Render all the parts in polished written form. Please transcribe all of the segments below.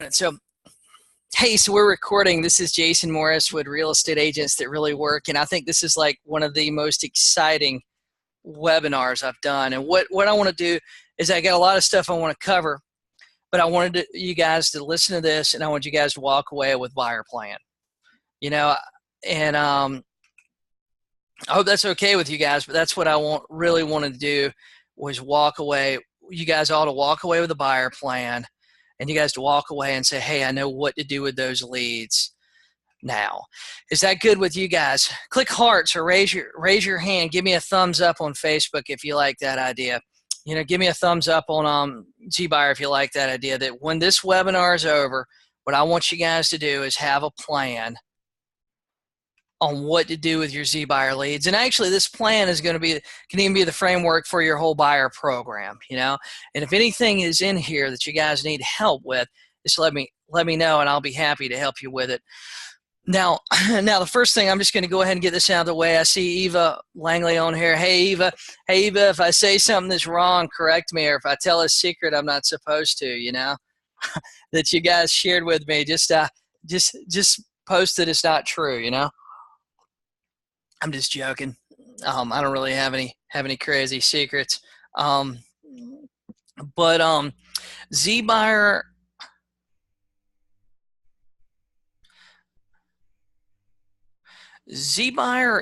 So, hey, so we're recording. This is Jason Morris with Real Estate Agents That Really Work. And I think this is like one of the most exciting webinars I've done. And what I want to do is I got a lot of stuff I want to cover, but I wanted you guys to listen to this, and I want you guys to walk away with buyer plan. You know, and I hope that's okay with you guys, but that's what I really wanted to do was walk away. You guys ought to walk away with a buyer plan, and you guys to walk away and say, hey, I know what to do with those leads now. Is that good with you guys? Click hearts or raise your hand. Give me a thumbs up on Facebook if you like that idea. You know, give me a thumbs up on Zbuyer if you like that idea. That when this webinar is over, what I want you guys to do is have a plan on what to do with your Zbuyer leads. And actually, this plan is going to be, can even be the framework for your whole buyer program, you know. And if anything is in here that you guys need help with, just let me know, and I'll be happy to help you with it. Now the first thing, I'm just going to go ahead and get this out of the way. I see Eva Langley on here. Hey Eva, if I say something that's wrong, correct me, or if I tell a secret I'm not supposed to, you know, that you guys shared with me, just post that it's not true, you know. I'm just joking. I don't really have any crazy secrets. But Zbuyer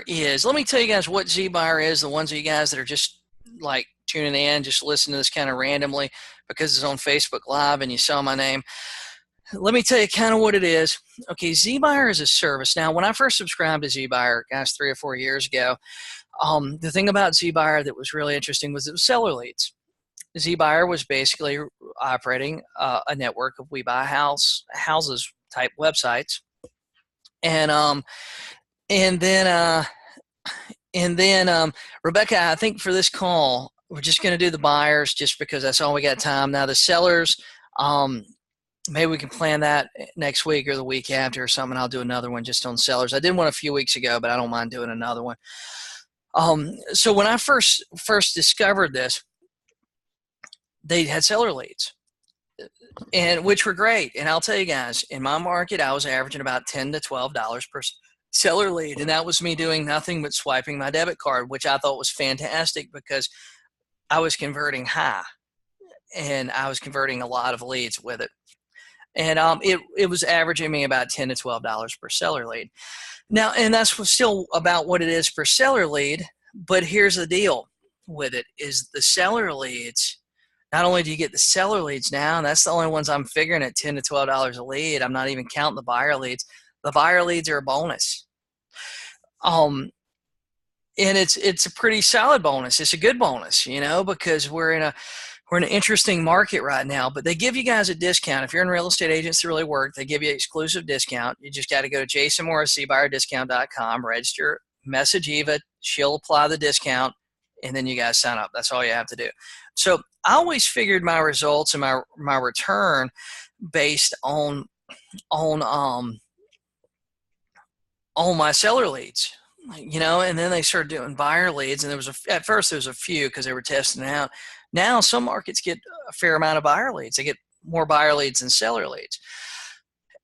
is, let me tell you guys what Zbuyer is, the ones of you guys that are just like tuning in, just listening to this kind of randomly because it's on Facebook Live and you saw my name. Let me tell you kind of what it is. Okay, Zbuyer is a service. Now, when I first subscribed to Zbuyer, guys, 3 or 4 years ago, the thing about Zbuyer that was really interesting was it was seller leads. Zbuyer was basically operating a network of we buy houses type websites, and then Rebecca, I think for this call we're just going to do the buyers just because that's all we got time. Now the sellers, maybe we can plan that next week or the week after or something. I'll do another one just on sellers. I did one a few weeks ago, but I don't mind doing another one. So when I first discovered this, they had seller leads, and which were great. And I'll tell you guys, in my market, I was averaging about $10 to $12 per seller lead, and that was me doing nothing but swiping my debit card, which I thought was fantastic because I was converting high, and I was converting a lot of leads with it. And it was averaging me about $10 to $12 per seller lead. Now, and that's still about what it is per seller lead, but here's the deal with it is the seller leads, not only do you get the seller leads now, and that's the only ones I'm figuring at $10 to $12 a lead. I'm not even counting the buyer leads. The buyer leads are a bonus. And it's a pretty solid bonus. It's a good bonus, you know, because we're in an interesting market right now, but they give you guys a discount. If you're in Real Estate Agents That Really Work, they give you an exclusive discount. You just got to go to jasonmorriszbuyerdiscount.com, register, message Eva. She'll apply the discount, and then you guys sign up. That's all you have to do. So I always figured my results and my return based on my seller leads, you know, and then they started doing buyer leads, and at first there was a few because they were testing it out. Now some markets get a fair amount of buyer leads. They get more buyer leads than seller leads.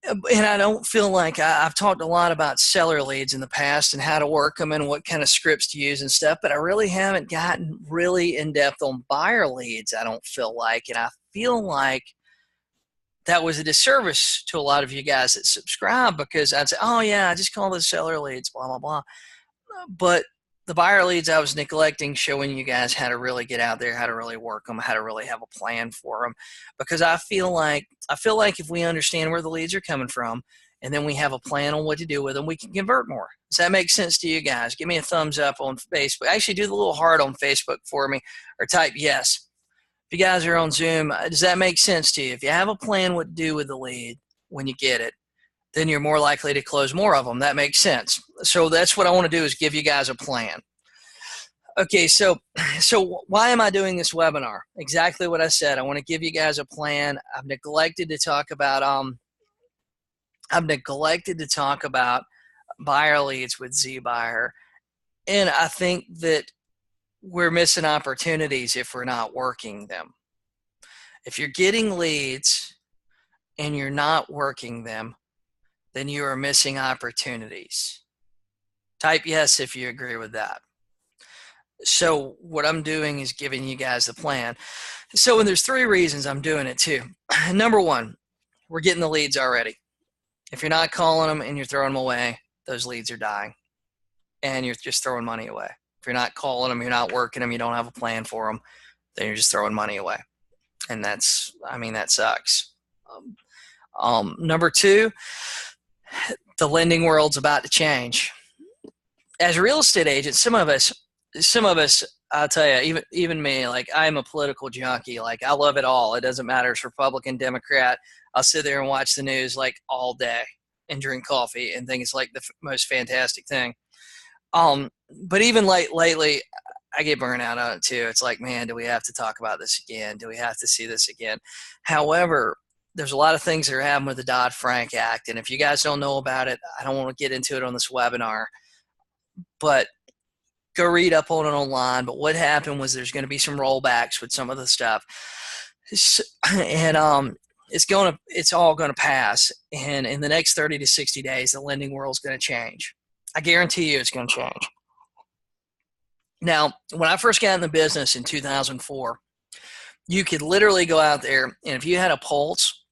And I don't feel like I've talked a lot about seller leads in the past and how to work them and what kind of scripts to use and stuff, but I really haven't gotten really in depth on buyer leads, I don't feel like. And I feel like that was a disservice to a lot of you guys that subscribe because I'd say, oh yeah, I just call those seller leads, blah, blah, blah. But the buyer leads I was neglecting showing you guys how to really get out there, how to really work them, how to really have a plan for them. Because I feel like if we understand where the leads are coming from and then we have a plan on what to do with them, we can convert more. Does that make sense to you guys? Give me a thumbs up on Facebook. Actually, do the little heart on Facebook for me or type yes. If you guys are on Zoom, does that make sense to you? If you have a plan what to do with the lead when you get it, then you're more likely to close more of them. That makes sense. So that's what I want to do is give you guys a plan. Okay, so why am I doing this webinar? Exactly what I said. I want to give you guys a plan. I've neglected to talk about buyer leads with Zbuyer, and I think that we're missing opportunities if we're not working them. If you're getting leads and you're not working them, then you are missing opportunities. Type yes if you agree with that. So what I'm doing is giving you guys the plan. So, and there's 3 reasons I'm doing it too. Number 1, we're getting the leads already. If you're not calling them and you're throwing them away, those leads are dying and you're just throwing money away. If you're not calling them, you're not working them, you don't have a plan for them, then you're just throwing money away. And that sucks. Number 2, the lending world's about to change. As real estate agents, some of us, I'll tell you, even me, like I'm a political junkie. Like I love it all. It doesn't matter if it's Republican, Democrat. I'll sit there and watch the news like all day and drink coffee and think it's like the most fantastic thing. But even lately, I get burnt out on it too. It's like, man, do we have to talk about this again? Do we have to see this again? However, there's a lot of things that are happening with the Dodd-Frank Act. And if you guys don't know about it, I don't want to get into it on this webinar, but go read up on it online. But what happened was there's going to be some rollbacks with some of the stuff. And it's all going to pass. And in the next 30 to 60 days, the lending world is going to change. I guarantee you it's going to change. Now, when I first got in the business in 2004, you could literally go out there, and if you had a pulse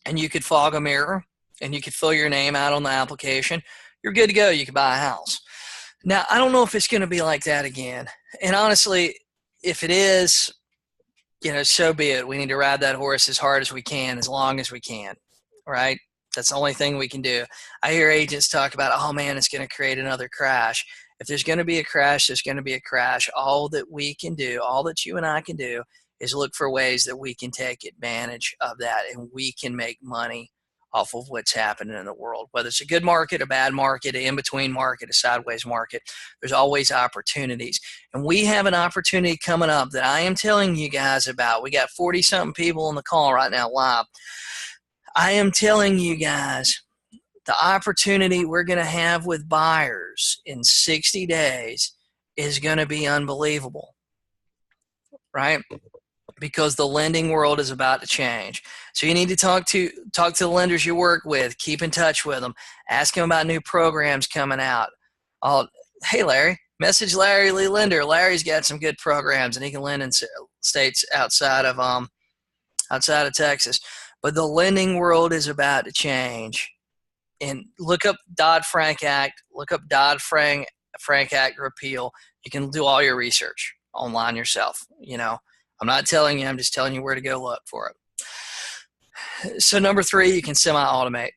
and you could fog a mirror and you could fill your name out on the application, you're good to go. You could buy a house. Now, I don't know if it's going to be like that again. And honestly, if it is, so be it. We need to ride that horse as hard as we can, as long as we can, right? That's the only thing we can do. I hear agents talk about, oh man, it's going to create another crash. If there's going to be a crash, there's going to be a crash. All that we can do, all that you and I can do, is look for ways that we can take advantage of that and we can make money off of what's happening in the world. Whether it's a good market, a bad market, an in-between market, a sideways market, there's always opportunities. And we have an opportunity coming up that I am telling you guys about. We got 40-something people on the call right now live. I am telling you guys the opportunity we're going to have with buyers in 60 days is going to be unbelievable, right? Because the lending world is about to change. So you need to talk to the lenders you work with, keep in touch with them, ask them about new programs coming out. Hey, Larry, message Larry Lee Lender. Larry's got some good programs and he can lend in states outside of Texas. But the lending world is about to change. And look up Dodd-Frank Act, look up Dodd-Frank Act repeal. You can do all your research online yourself. I'm not telling you, I'm just telling you where to go look for it. So number 3, you can semi-automate.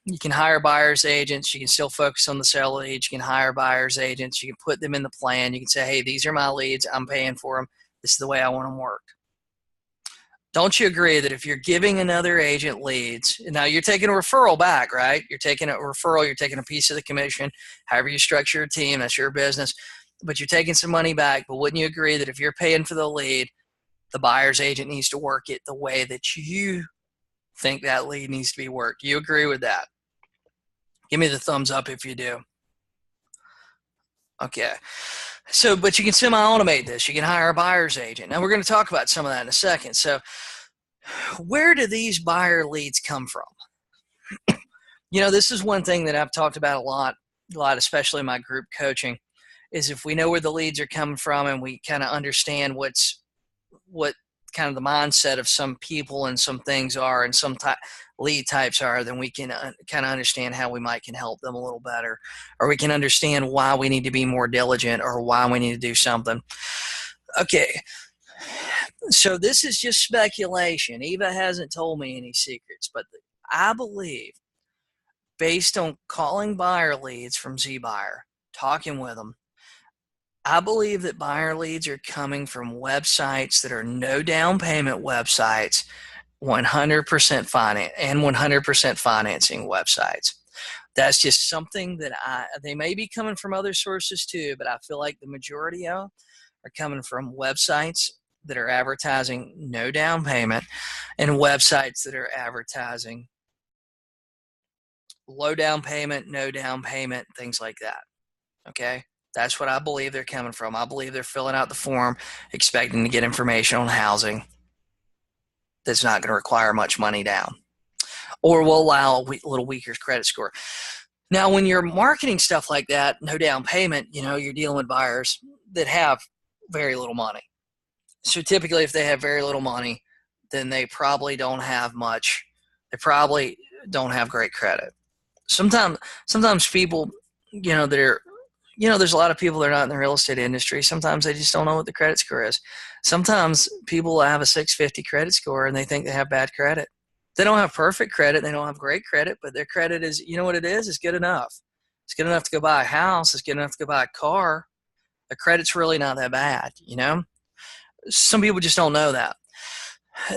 You can hire buyer's agents. You can still focus on the sale leads. You can hire buyer's agents. You can put them in the plan. You can say, hey, these are my leads. I'm paying for them. This is the way I want them work. Don't you agree that if you're giving another agent leads, now you're taking a referral back, right? You're taking a referral, you're taking a piece of the commission, however you structure your team, that's your business, but you're taking some money back. But wouldn't you agree that if you're paying for the lead, the buyer's agent needs to work it the way that you think that lead needs to be worked? Do you agree with that? Give me the thumbs up if you do. Okay. So, but you can semi-automate this. You can hire a buyer's agent. Now, we're going to talk about some of that in a second. So, where do these buyer leads come from? This is one thing that I've talked about a lot, especially in my group coaching, is if we know where the leads are coming from and we kind of understand what kind of the mindset of some people and some things are and some lead types are, then we can kind of understand how we can help them a little better, or we can understand why we need to be more diligent or why we need to do something. Okay, so this is just speculation. Eva hasn't told me any secrets, but I believe, based on calling buyer leads from Zbuyer, talking with them, I believe that buyer leads are coming from websites that are no down payment websites, 100% finance and 100% financing websites. That's just something that they may be coming from other sources too, but I feel like the majority of them are coming from websites that are advertising no down payment and websites that are advertising low down payment, no down payment, things like that. Okay? That's what I believe they're coming from. I believe they're filling out the form expecting to get information on housing that's not going to require much money down. or we'll allow a little weaker credit score. Now, when you're marketing stuff like that, no down payment, you're dealing with buyers that have very little money. So typically, if they have very little money, then they probably don't have much. They probably don't have great credit. Sometimes people, they're, there's a lot of people that are not in the real estate industry. Sometimes they just don't know what the credit score is. Sometimes people have a 650 credit score and they think they have bad credit. They don't have perfect credit. They don't have great credit, but their credit is, what it is? It's good enough. It's good enough to go buy a house. It's good enough to go buy a car. The credit's really not that bad, Some people just don't know that.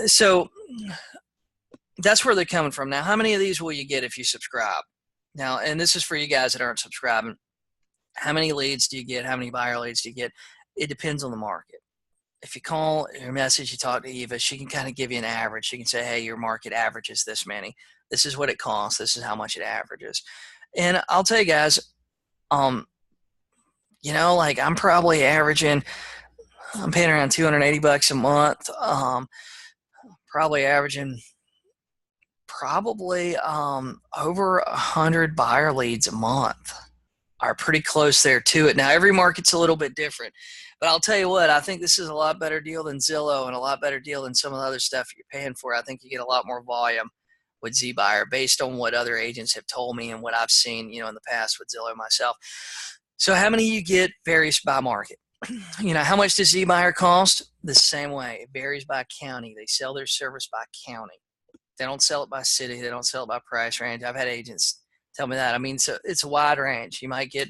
So that's where they're coming from. Now, how many of these will you get if you subscribe? Now, and this is for you guys that aren't subscribing. How many leads do you get? How many buyer leads do you get? It depends on the market. If you call or message, you talk to Eva, she can kind of give you an average. She can say, hey, your market average is this many. This is what it costs. This is how much it averages. And I'll tell you guys, like I'm probably averaging, I'm paying around $280 a month. Probably averaging over 100 buyer leads a month. Are pretty close there to it. Now, every market's a little bit different, but I'll tell you what, I think this is a lot better deal than Zillow and a lot better deal than some of the other stuff you're paying for. I think you get a lot more volume with Zbuyer based on what other agents have told me and what I've seen, in the past with Zillow myself. So how many you get varies by market. How much does Zbuyer cost? The same way. It varies by county. They sell their service by county. They don't sell it by city. They don't sell it by price range. I've had agents tell me that. I mean, so it's a wide range. You might get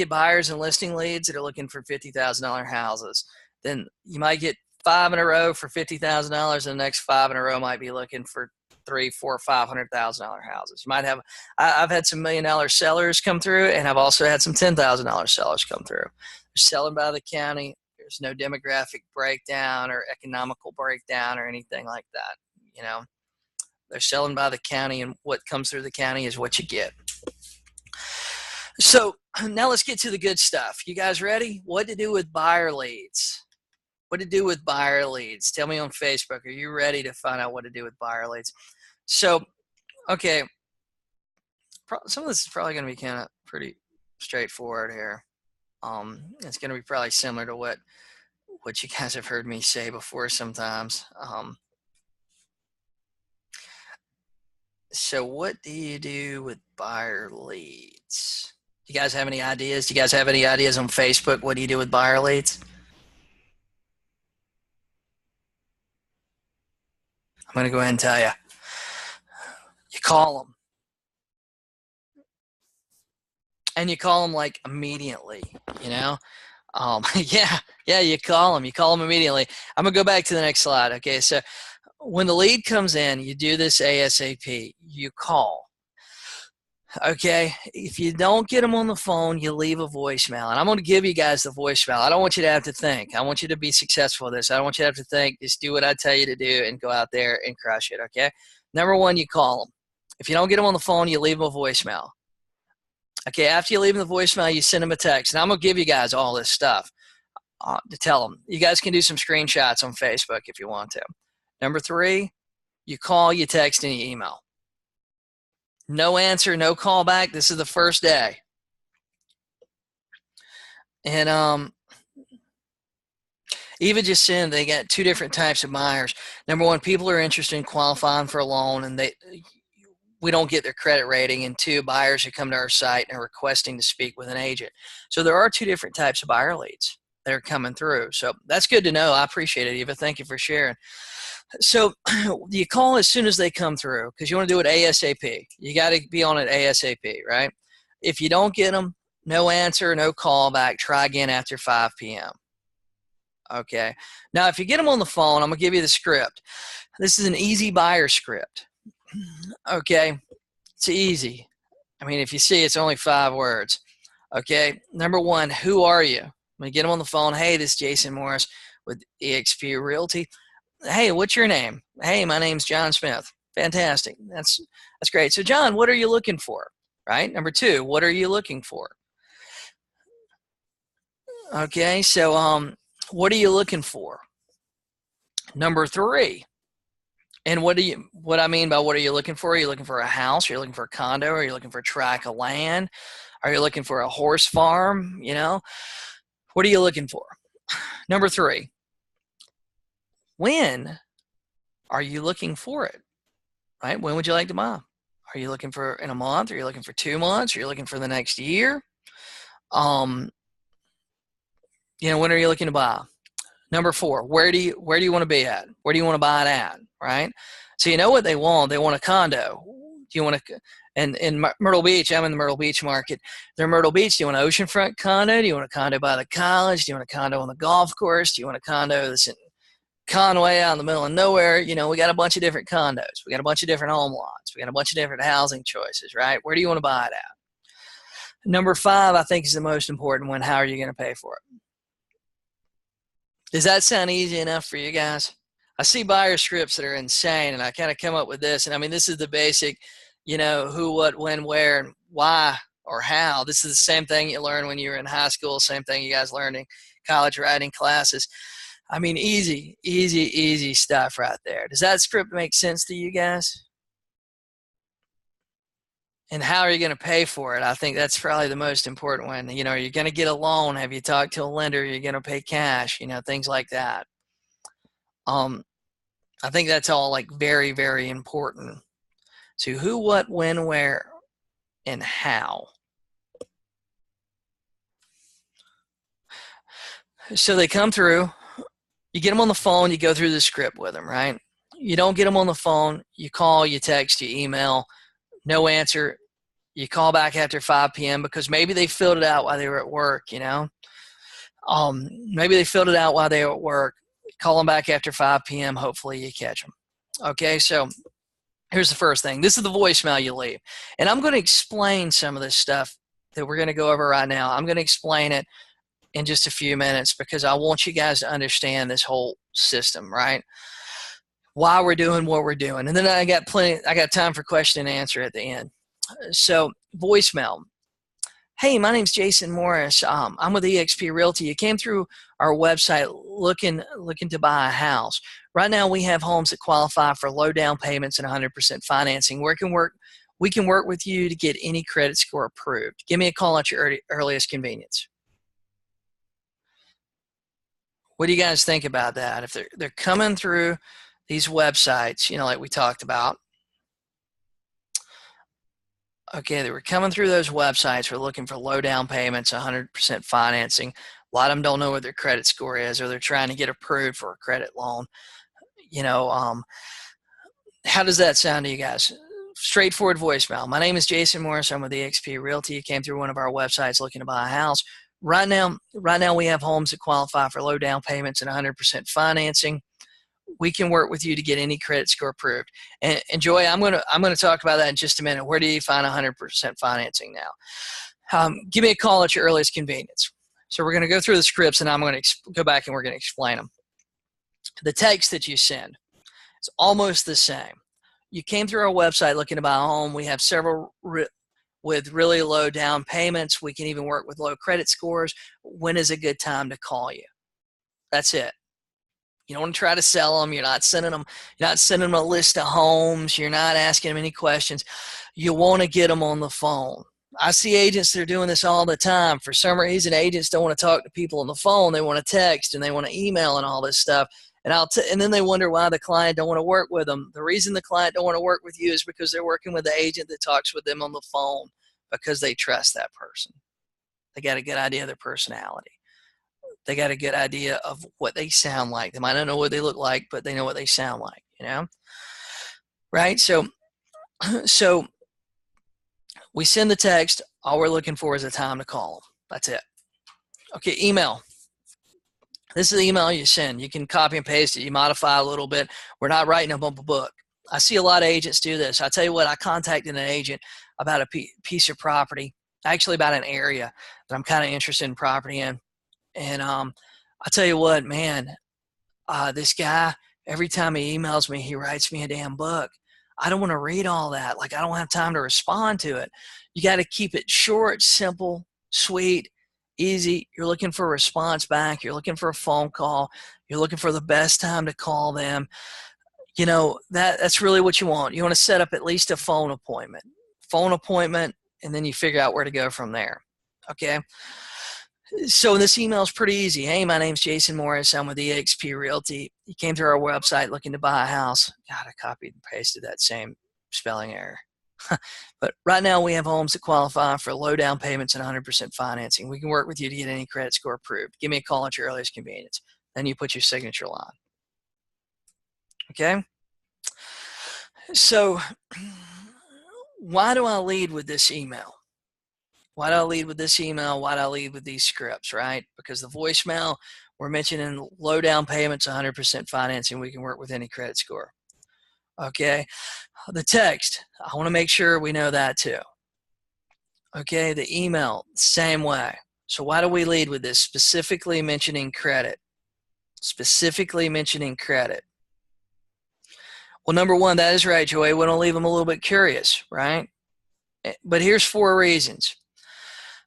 buyers and listing leads that are looking for $50,000 houses. Then you might get 5 in a row for $50,000, and the next 5 in a row might be looking for $300,000, $400,000, $500,000 houses. You might have. I've had some $1 million sellers come through, and I've also had some $10,000 sellers come through. They're selling by the county. There's no demographic breakdown or economical breakdown or anything like that. They're selling by the county, and what comes through the county is what you get. So now let's get to the good stuff. You guys ready? What to do with buyer leads? What to do with buyer leads? Tell me on Facebook. Are you ready to find out what to do with buyer leads? So, okay, some of this is probably going to be kind of pretty straightforward here. It's going to be probably similar to what you guys have heard me say before sometimes. So what do you do with buyer leads? You guys have any ideas? Do you guys have any ideas on Facebook? What do you do with buyer leads? I'm going to go ahead and tell you. You call them. And you call them like immediately, Yeah, you call them. You call them immediately. I'm going to go back to the next slide. Okay, so when the lead comes in, you do this ASAP. You call. Okay, if you don't get them on the phone, you leave a voicemail. And I'm going to give you guys the voicemail. I don't want you to have to think. I want you to be successful with this. I don't want you to have to think. Just do what I tell you to do and go out there and crush it, okay? Number one, you call them. If you don't get them on the phone, you leave them a voicemail. Okay, after you leave them the voicemail, you send them a text. And I'm going to give you guys all this stuff to tell them. You guys can do some screenshots on Facebook if you want to. Number three, you call, you text, and you email. No answer, no call back. This is the first day. And Eva just said they got 2 different types of buyers. Number one, people are interested in qualifying for a loan, and we don't get their credit rating. And 2, buyers who come to our site and are requesting to speak with an agent. So there are 2 different types of buyer leads that are coming through. So that's good to know. I appreciate it, Eva. Thank you for sharing. So you call as soon as they come through because you want to do it ASAP. You got to be on it ASAP, right? If you don't get them, no answer, no call back, try again after 5 p.m. Okay. Now, if you get them on the phone, I'm going to give you the script. This is an easy buyer script. Okay. It's easy. I mean, if you see, it's only 5 words. Okay. Number one, who are you? I'm going to get them on the phone. Hey, this is Jason Morris with eXp Realty. Hey, what's your name? Hey, my name's John Smith. Fantastic. That's great. So, John, what are you looking for? Right? Number 2, what are you looking for? Okay, so what are you looking for? Number 3, And what I mean by what are you looking for? Are you looking for a house? Are you looking for a condo? Are you looking for a tract of land? Are you looking for a horse farm? What are you looking for? Number 3, when are you looking for it? Right? When would you like to buy? Are you looking for in a month? Are you looking for 2 months? Are you looking for the next year? When are you looking to buy? Number 4, where do you want to be at? Where do you want to buy it at? Right? So you know what they want. They want a condo. Do you want to? And in Myrtle Beach, I'm in the Myrtle Beach market. They're Myrtle Beach. Do you want an oceanfront condo? Do you want a condo by the college? Do you want a condo on the golf course? Do you want a condo that's in Conway out in the middle of nowhere? We got a bunch of different condos. We got a bunch of different home lots. We got a bunch of different housing choices, right? Where do you want to buy it at? Number 5, I think, is the most important one. How are you going to pay for it? Does that sound easy enough for you guys? I see buyer scripts that are insane, and I kind of come up with this. And I mean, this is the basic, who, what, when, where, and why, or how. This is the same thing you learn when you were in high school, same thing you guys learned in college writing classes. I mean, easy, easy, easy stuff right there. Does that script make sense to you guys? And how are you going to pay for it? I think that's probably the most important one. Are you going to get a loan? Have you talked to a lender? Are you going to pay cash? Things like that. I think that's all like very, very important. So who, what, when, where, and how. So they come through. You get them on the phone. You go through the script with them, right? You don't get them on the phone. You call, you text, you email. No answer. You call back after 5 p.m. because maybe they filled it out while they were at work, Maybe they filled it out while they were at work. Call them back after 5 p.m. Hopefully you catch them. Okay, so here's the first thing. This is the voicemail you leave. And I'm going to explain some of this stuff that we're going to go over right now. I'm going to explain it in just a few minutes because I want you guys to understand this whole system, right? Why we're doing what we're doing. And then I got time for question and answer at the end. So voicemail. Hey, my name's Jason Morris. I'm with eXp Realty. You came through our website looking to buy a house. Right now, we have homes that qualify for low down payments and 100% financing. We can work with you to get any credit score approved. Give me a call at your earliest convenience. What do you guys think about that? If they're coming through these websites, like we talked about. Okay, they were coming through those websites. We're looking for low down payments, 100% financing. A lot of them don't know what their credit score is, or they're trying to get approved for a credit loan. How does that sound to you guys? Straightforward voicemail. My name is Jason Morris. I'm with eXp Realty. You came through one of our websites looking to buy a house. Right now we have homes that qualify for low down payments and 100% financing. We can work with you to get any credit score approved. And Joy, I'm gonna talk about that in just a minute. Where do you find 100% financing now? Give me a call at your earliest convenience. So we're gonna go through the scripts, and I'm gonna go back and we're gonna explain them. The text that you send is almost the same. You came through our website looking to buy a home. We have several with really low down payments. We can even work with low credit scores. When is a good time to call you? That's it. You don't want to try to sell them. You're not sending them a list of homes. You're not asking them any questions. You want to get them on the phone. I see agents that are doing this all the time. For some reason, agents don't want to talk to people on the phone. They want to text and they want to email and all this stuff. And then they wonder why the client don't want to work with them. The reason the client don't want to work with you is because they're working with the agent that talks with them on the phone because they trust that person. They got a good idea of their personality. They got a good idea of what they sound like. They might not know what they look like, but they know what they sound like, Right? So we send the text. All we're looking for is a time to call them. That's it. Okay, email. This is the email you send. You can copy and paste it. You modify a little bit. We're not writing them up a book. I see a lot of agents do this. I tell you what, I contacted an agent about a piece of property, actually about an area that I'm kind of interested in property in. And I tell you what, man, this guy, every time he emails me, he writes me a damn book. I don't want to read all that. Like, I don't have time to respond to it. You got to keep it short, simple, sweet, easy. You're looking for a response back. You're looking for a phone call. You're looking for the best time to call them. That's really what you want. You want to set up at least a phone appointment, and then you figure out where to go from there. Okay. So this email is pretty easy. Hey, my name's Jason Morris. I'm with eXp Realty. You came through our website looking to buy a house. God, I copied and pasted that same spelling error. But right now we have homes that qualify for low down payments and 100% financing. We can work with you to get any credit score approved. Give me a call at your earliest convenience. Then you put your signature line. Okay? So why do I lead with this email? Why do I lead with this email? Why do I lead with these scripts, right? Because the voicemail, we're mentioning low down payments, 100% financing. We can work with any credit score. Okay. The text, I want to make sure we know that too. Okay. The email, same way. So why do we lead with this? Specifically mentioning credit. Specifically mentioning credit. Well, number one, that is right, Joey. We want to leave them a little bit curious, right? But here's 4 reasons.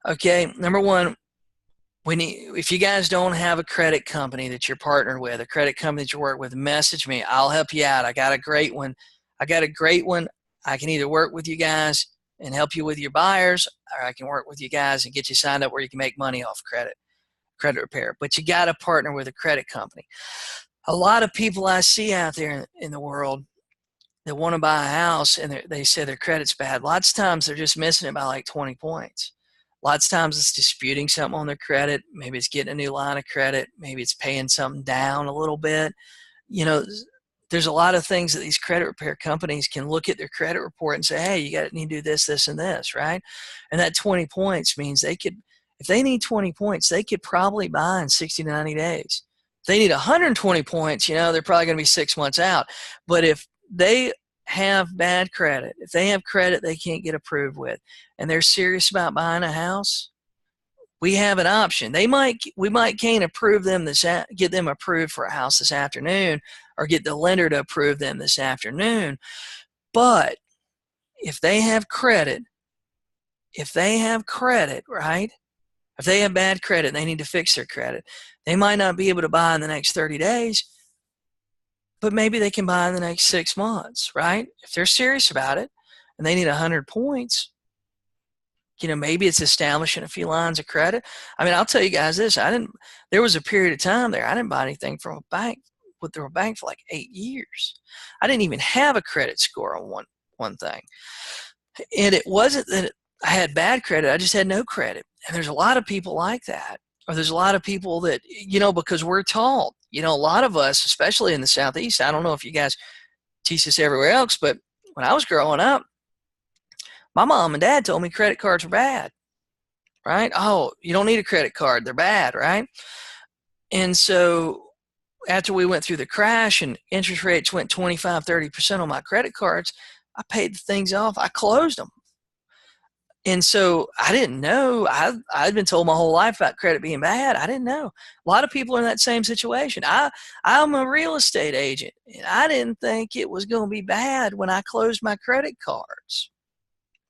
Okay, number one, if you guys don't have a credit company that you're partnered with, a credit company that you work with, message me. I'll help you out. I got a great one. I can either work with you guys and help you with your buyers, or I can work with you guys and get you signed up where you can make money off credit repair. But you got to partner with a credit company. A lot of people I see out there in the world that want to buy a house and they say their credit's bad. Lots of times they're just missing it by like 20 points. Lots of times it's disputing something on their credit. Maybe it's getting a new line of credit. Maybe it's paying something down a little bit. There's a lot of things that these credit repair companies can look at their credit report and say, hey, you need to do this, this, and this, right? And that 20 points means if they need 20 points, they could probably buy in 60 to 90 days. If they need 120 points, they're probably going to be 6 months out. But if they have bad credit, if they have credit they can't get approved with, and they're serious about buying a house, we have an option. We can't approve them get them approved for a house this afternoon, or get the lender to approve them this afternoon. But if they have credit, right? If they have bad credit, they need to fix their credit. They might not be able to buy in the next 30 days, but maybe they can buy in the next 6 months, right? If they're serious about it and they need 100 points, maybe it's establishing a few lines of credit. I mean, I'll tell you guys this. There was a period of time there, I didn't buy anything from a bank for like 8 years. I didn't even have a credit score on one thing. And it wasn't that I had bad credit, I just had no credit. And there's a lot of people like that. Or there's a lot of people that, because we're taught, a lot of us, especially in the Southeast, I don't know if you guys teach this everywhere else, but when I was growing up, my mom and dad told me credit cards were bad, right? Oh, you don't need a credit card. They're bad, right? And so after we went through the crash and interest rates went 25, 30% on my credit cards, I paid the things off. I closed them. And so I didn't know. I'd been told my whole life about credit being bad. I didn't know. A lot of people are in that same situation. I'm a real estate agent, and I didn't think it was going to be bad when I closed my credit cards,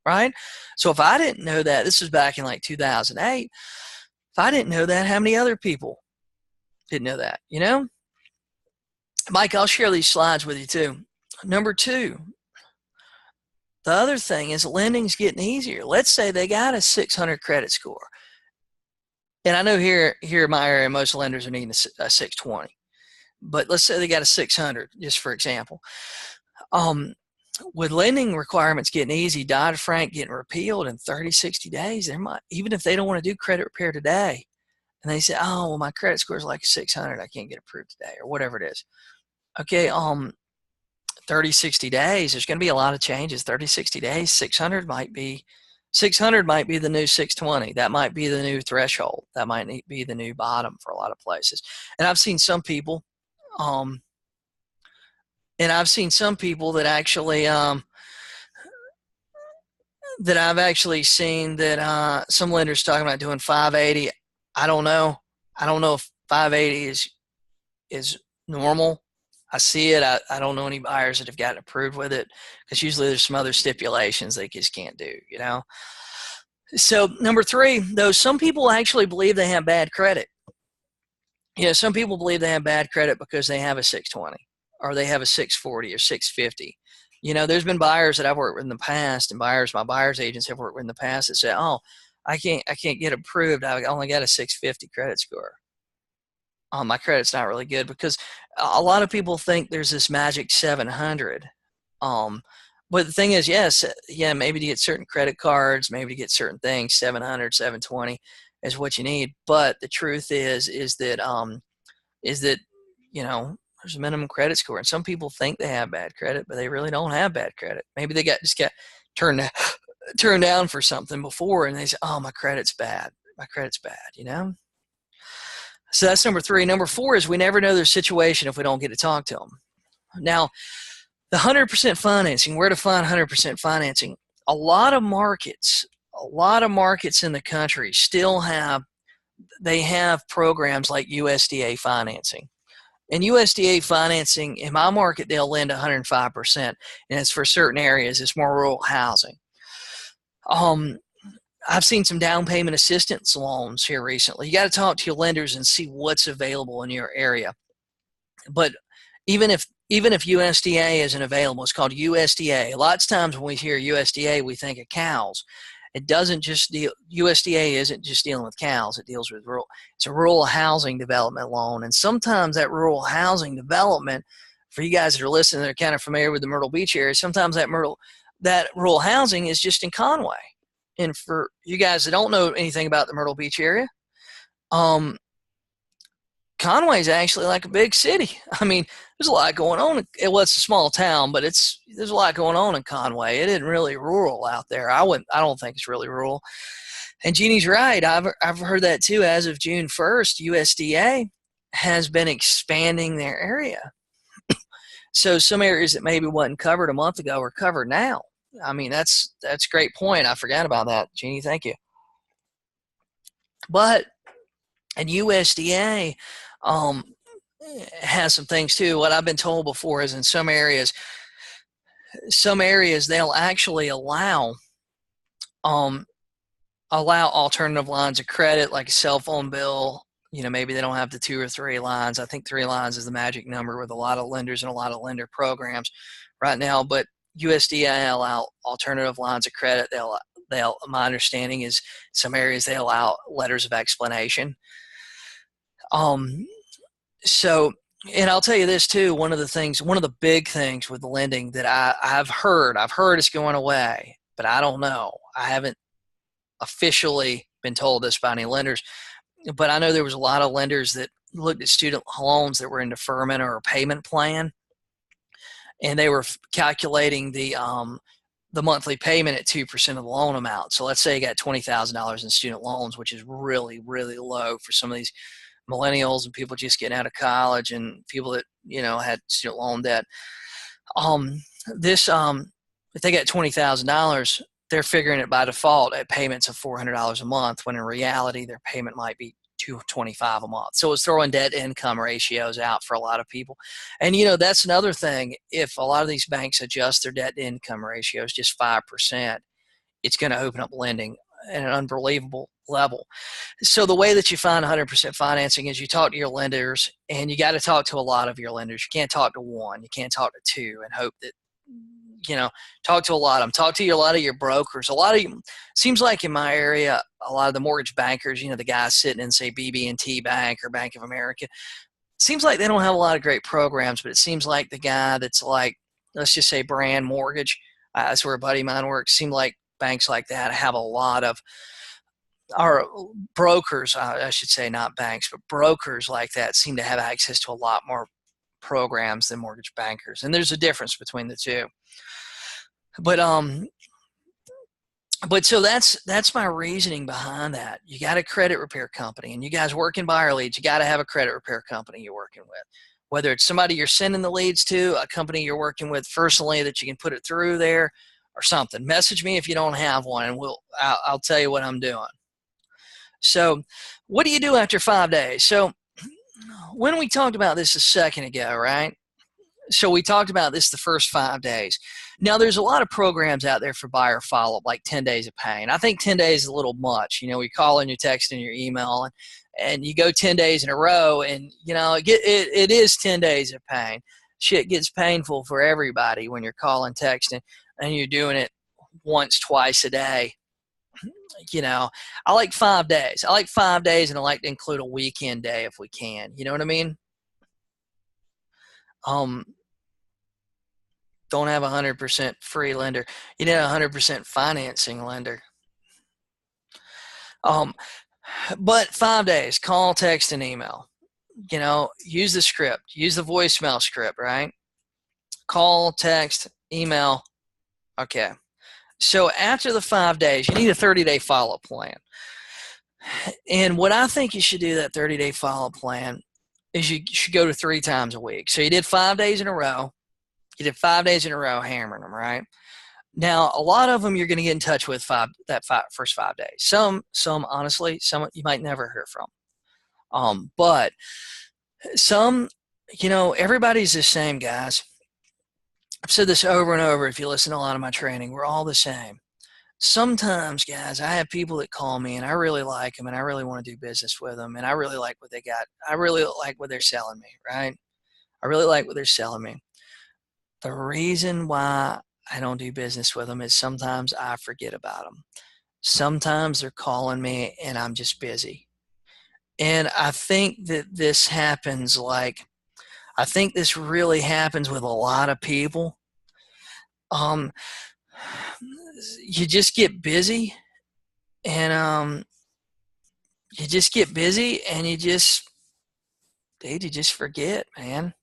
right? So if I didn't know that, this was back in like 2008, if I didn't know that, how many other people didn't know that, Mike, I'll share these slides with you too. Number 2, the other thing is lending's getting easier. Let's say they got a 600 credit score. And I know here in my area, most lenders are needing a 620. But let's say they got a 600, just for example. With lending requirements getting easy, Dodd-Frank getting repealed in 30, 60 days, even if they don't want to do credit repair today, and they say, oh, well, my credit score is like 600, I can't get approved today, or whatever it is. Okay, 30, 60 days, there's going to be a lot of changes. 30, 60 days, 600 might be the new 620. That might be the new threshold. That might be the new bottom for a lot of places. And I've seen some people, that actually, that I've actually seen that some lenders talking about doing 580. I don't know if 580 is normal. I see it. I don't know any buyers that have gotten approved with it, because usually there's some other stipulations they just can't do, So number 3, though, some people actually believe they have bad credit. Some people believe they have bad credit because they have a 620. or they have a 640 or 650. You know, there's been buyers that I've worked with in the past, and my buyers agents have worked with in the past that say, "Oh, I can't get approved. I only got a 650 credit score. My credit's not really good," because a lot of people think there's this magic 700. Um, but the thing is, yes, yeah, maybe to get certain credit cards, maybe to get certain things, 700, 720 is what you need. But the truth is that you know there's a minimum credit score, and some people think they have bad credit, but they really don't have bad credit. Maybe they just got turned turned down for something before, and they say, "Oh, my credit's bad. My credit's bad." You know. So that's number 3. Number 4 is we never know their situation if we don't get to talk to them. Now, the 100% financing, where to find 100% financing? A lot of markets in the country still have programs like USDA financing. And USDA financing, in my market, they'll lend 105%, and it's for certain areas. It's more rural housing. I've seen some down payment assistance loans here recently. You got to talk to your lenders and see what's available in your area. But even if USDA isn't available, it's called USDA. Lots of times when we hear USDA, we think of cows. It doesn't just deal. USDA isn't just dealing with cows. It deals with rural. It's a rural housing development loan, and sometimes that rural housing development, for you guys that are listening, that are kind of familiar with the Myrtle Beach area, sometimes that rural housing is just in Conway. And for you guys that don't know anything about the Myrtle Beach area, Conway's actually like a big city. I mean, there's a lot going on. Well, it's a small town, but there's a lot going on in Conway. It isn't really rural out there. I don't think it's really rural. And Jeannie's right. I've heard that too. As of June 1st, USDA has been expanding their area. So some areas that maybe wasn't covered a month ago are covered now. I mean, that's a great point. I forgot about that, Jeannie. Thank you. But and USDA has some things too. What I've been told before is in some areas they'll actually allow alternative lines of credit, like a cell phone bill. You know, maybe they don't have the 2 or 3 lines. I think 3 lines is the magic number with a lot of lenders and a lot of lender programs right now. But USDA allow alternative lines of credit. They'll. My understanding is some areas they allow letters of explanation. So, and I'll tell you this too. One of the big things with lending that I've heard it's going away, but I don't know. I haven't officially been told this by any lenders, but I know there was a lot of lenders that looked at student loans that were in deferment or a payment plan, and they were calculating the monthly payment at 2% of the loan amount. So let's say you got $20,000 in student loans, which is really, really low for some of these millennials and people just getting out of college and people that, you know, had student loan debt. If they got $20,000, they're figuring it by default at payments of $400 a month, when in reality their payment might be $225 a month. So it's throwing debt to income ratios out for a lot of people. And you know, that's another thing. If a lot of these banks adjust their debt to income ratios just 5%, it's going to open up lending at an unbelievable level. So the way that you find 100% financing is you talk to your lenders, and you got to talk to a lot of your lenders. You can't talk to one. You can't talk to 2 and hope that, you know, talk to a lot of them. Talk to a lot of your brokers. Seems like in my area, a lot of the mortgage bankers, you know, the guys sitting in, say, BB&T Bank or Bank of America, seems like they don't have a lot of great programs, but it seems like the guy that's like, let's just say Brand Mortgage, that's where a buddy of mine works, seem like banks like that have a lot of, or brokers, I should say, not banks, but brokers like that seem to have access to a lot more programs than mortgage bankers. And there's a difference between the two. But so that's my reasoning behind that. You got a credit repair company, and you guys work in buyer leads. You got to have a credit repair company you're working with, whether it's somebody you're sending the leads to, a company you're working with personally that you can put it through there, or something. Message me if you don't have one, and I'll tell you what I'm doing. So, what do you do after 5 days? So, when we talked about this a second ago, right? So we talked about this the first 5 days. Now, there's a lot of programs out there for buyer follow-up, like 10 days of pain. I think 10 days is a little much. You know, you call and you text and your email, and you go 10 days in a row, and, you know, it is 10 days of pain. shit gets painful for everybody when you're calling, texting, and you're doing it once, twice a day. I like 5 days. I like 5 days, and I like to include a weekend day if we can. You know what I mean? Um, don't have 100% free lender. You need a 100% financing lender. But 5 days, call, text, and email. Use the script, use the voicemail script, right? Call, text, email. Okay. So after the 5 days, you need a 30-day follow-up plan. And what I think you should do that 30-day follow-up plan is you should go to 3 times a week. So you did 5 days in a row. You did 5 days in a row hammering them, right? Now, a lot of them you're going to get in touch with first 5 days. Some honestly, some you might never hear from. But some, everybody's the same, guys. I've said this over and over. If you listen to a lot of my training, we're all the same. Sometimes, guys, I have people that call me and I really like them and I really want to do business with them and I really like what they got. I really like what they're selling me, right? I really like what they're selling me. The reason why I don't do business with them is sometimes I forget about them. Sometimes they're calling me and I'm just busy. And I think that this happens I think this really happens with a lot of people. You just get busy and you just get busy and you just forget, man.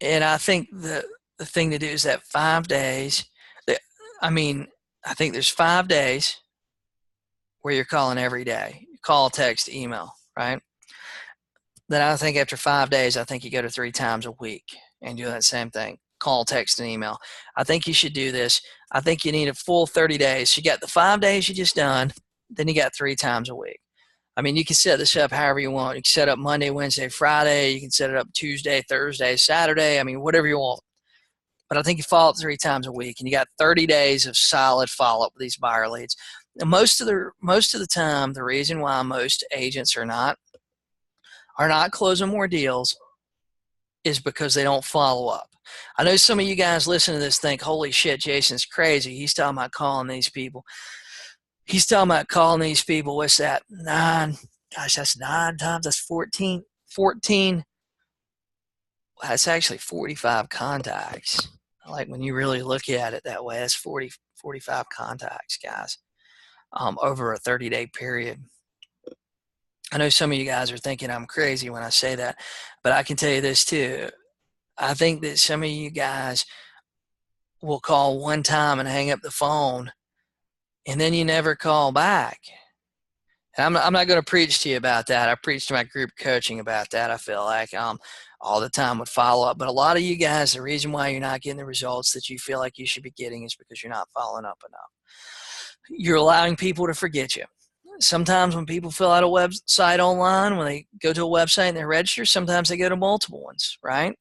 And I think the thing to do is that 5 days, I think there's 5 days where you're calling every day. Call, text, email, right? Then I think after 5 days, I think you go to 3 times a week and do that same thing. Call, text, and email. I think you should do this. I think you need a full 30 days. You got the 5 days you just done, then you got 3 times a week. You can set this up however you want. You can set up Monday, Wednesday, Friday. You can set it up Tuesday, Thursday, Saturday. Whatever you want. But I think you follow it 3 times a week, and you got 30 days of solid follow-up with these buyer leads. And most of the time, the reason why most agents are not closing more deals is because they don't follow up. I know some of you guys listening to this think, holy shit, Jason's crazy. He's talking about calling these people. What's that? 9. Gosh, that's 9 times. That's 14. 14. That's actually 45 contacts. Like when you really look at it that way, that's 45 contacts, guys, over a 30-day period. I know some of you guys are thinking I'm crazy when I say that, but I can tell you this too. I think that some of you guys will call one time and hang up the phone, and then you never call back. And I'm not going to preach to you about that. I preach to my group coaching about that. I feel like all the time with follow-up. But a lot of you guys, the reason why you're not getting the results that you feel like you should be getting is because you're not following up enough. You're allowing people to forget you. Sometimes when people fill out a website online, when they go to a website and they register, sometimes they go to multiple ones, right?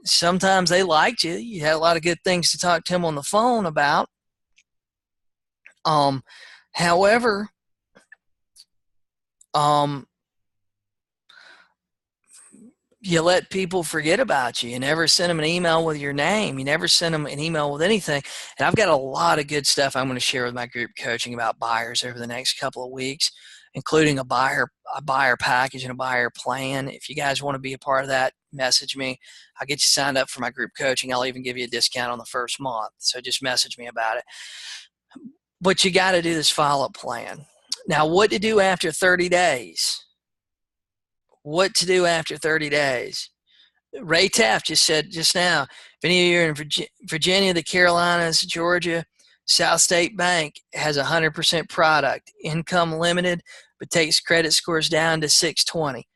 Sometimes they liked you. You had a lot of good things to talk to them on the phone about. However, you let people forget about you. You never send them an email with your name. You never send them an email with anything. And I've got a lot of good stuff I'm going to share with my group coaching about buyers over the next couple of weeks, including a buyer package and a buyer plan. If you guys want to be a part of that, message me. I'll get you signed up for my group coaching. I'll even give you a discount on the first month. So just message me about it. But you got to do this follow-up plan. Now, what to do after 30 days? What to do after 30 days? Ray Taft just said just now, if any of you are in Virginia, the Carolinas, Georgia, South State Bank has 100% product, income limited, but takes credit scores down to 620.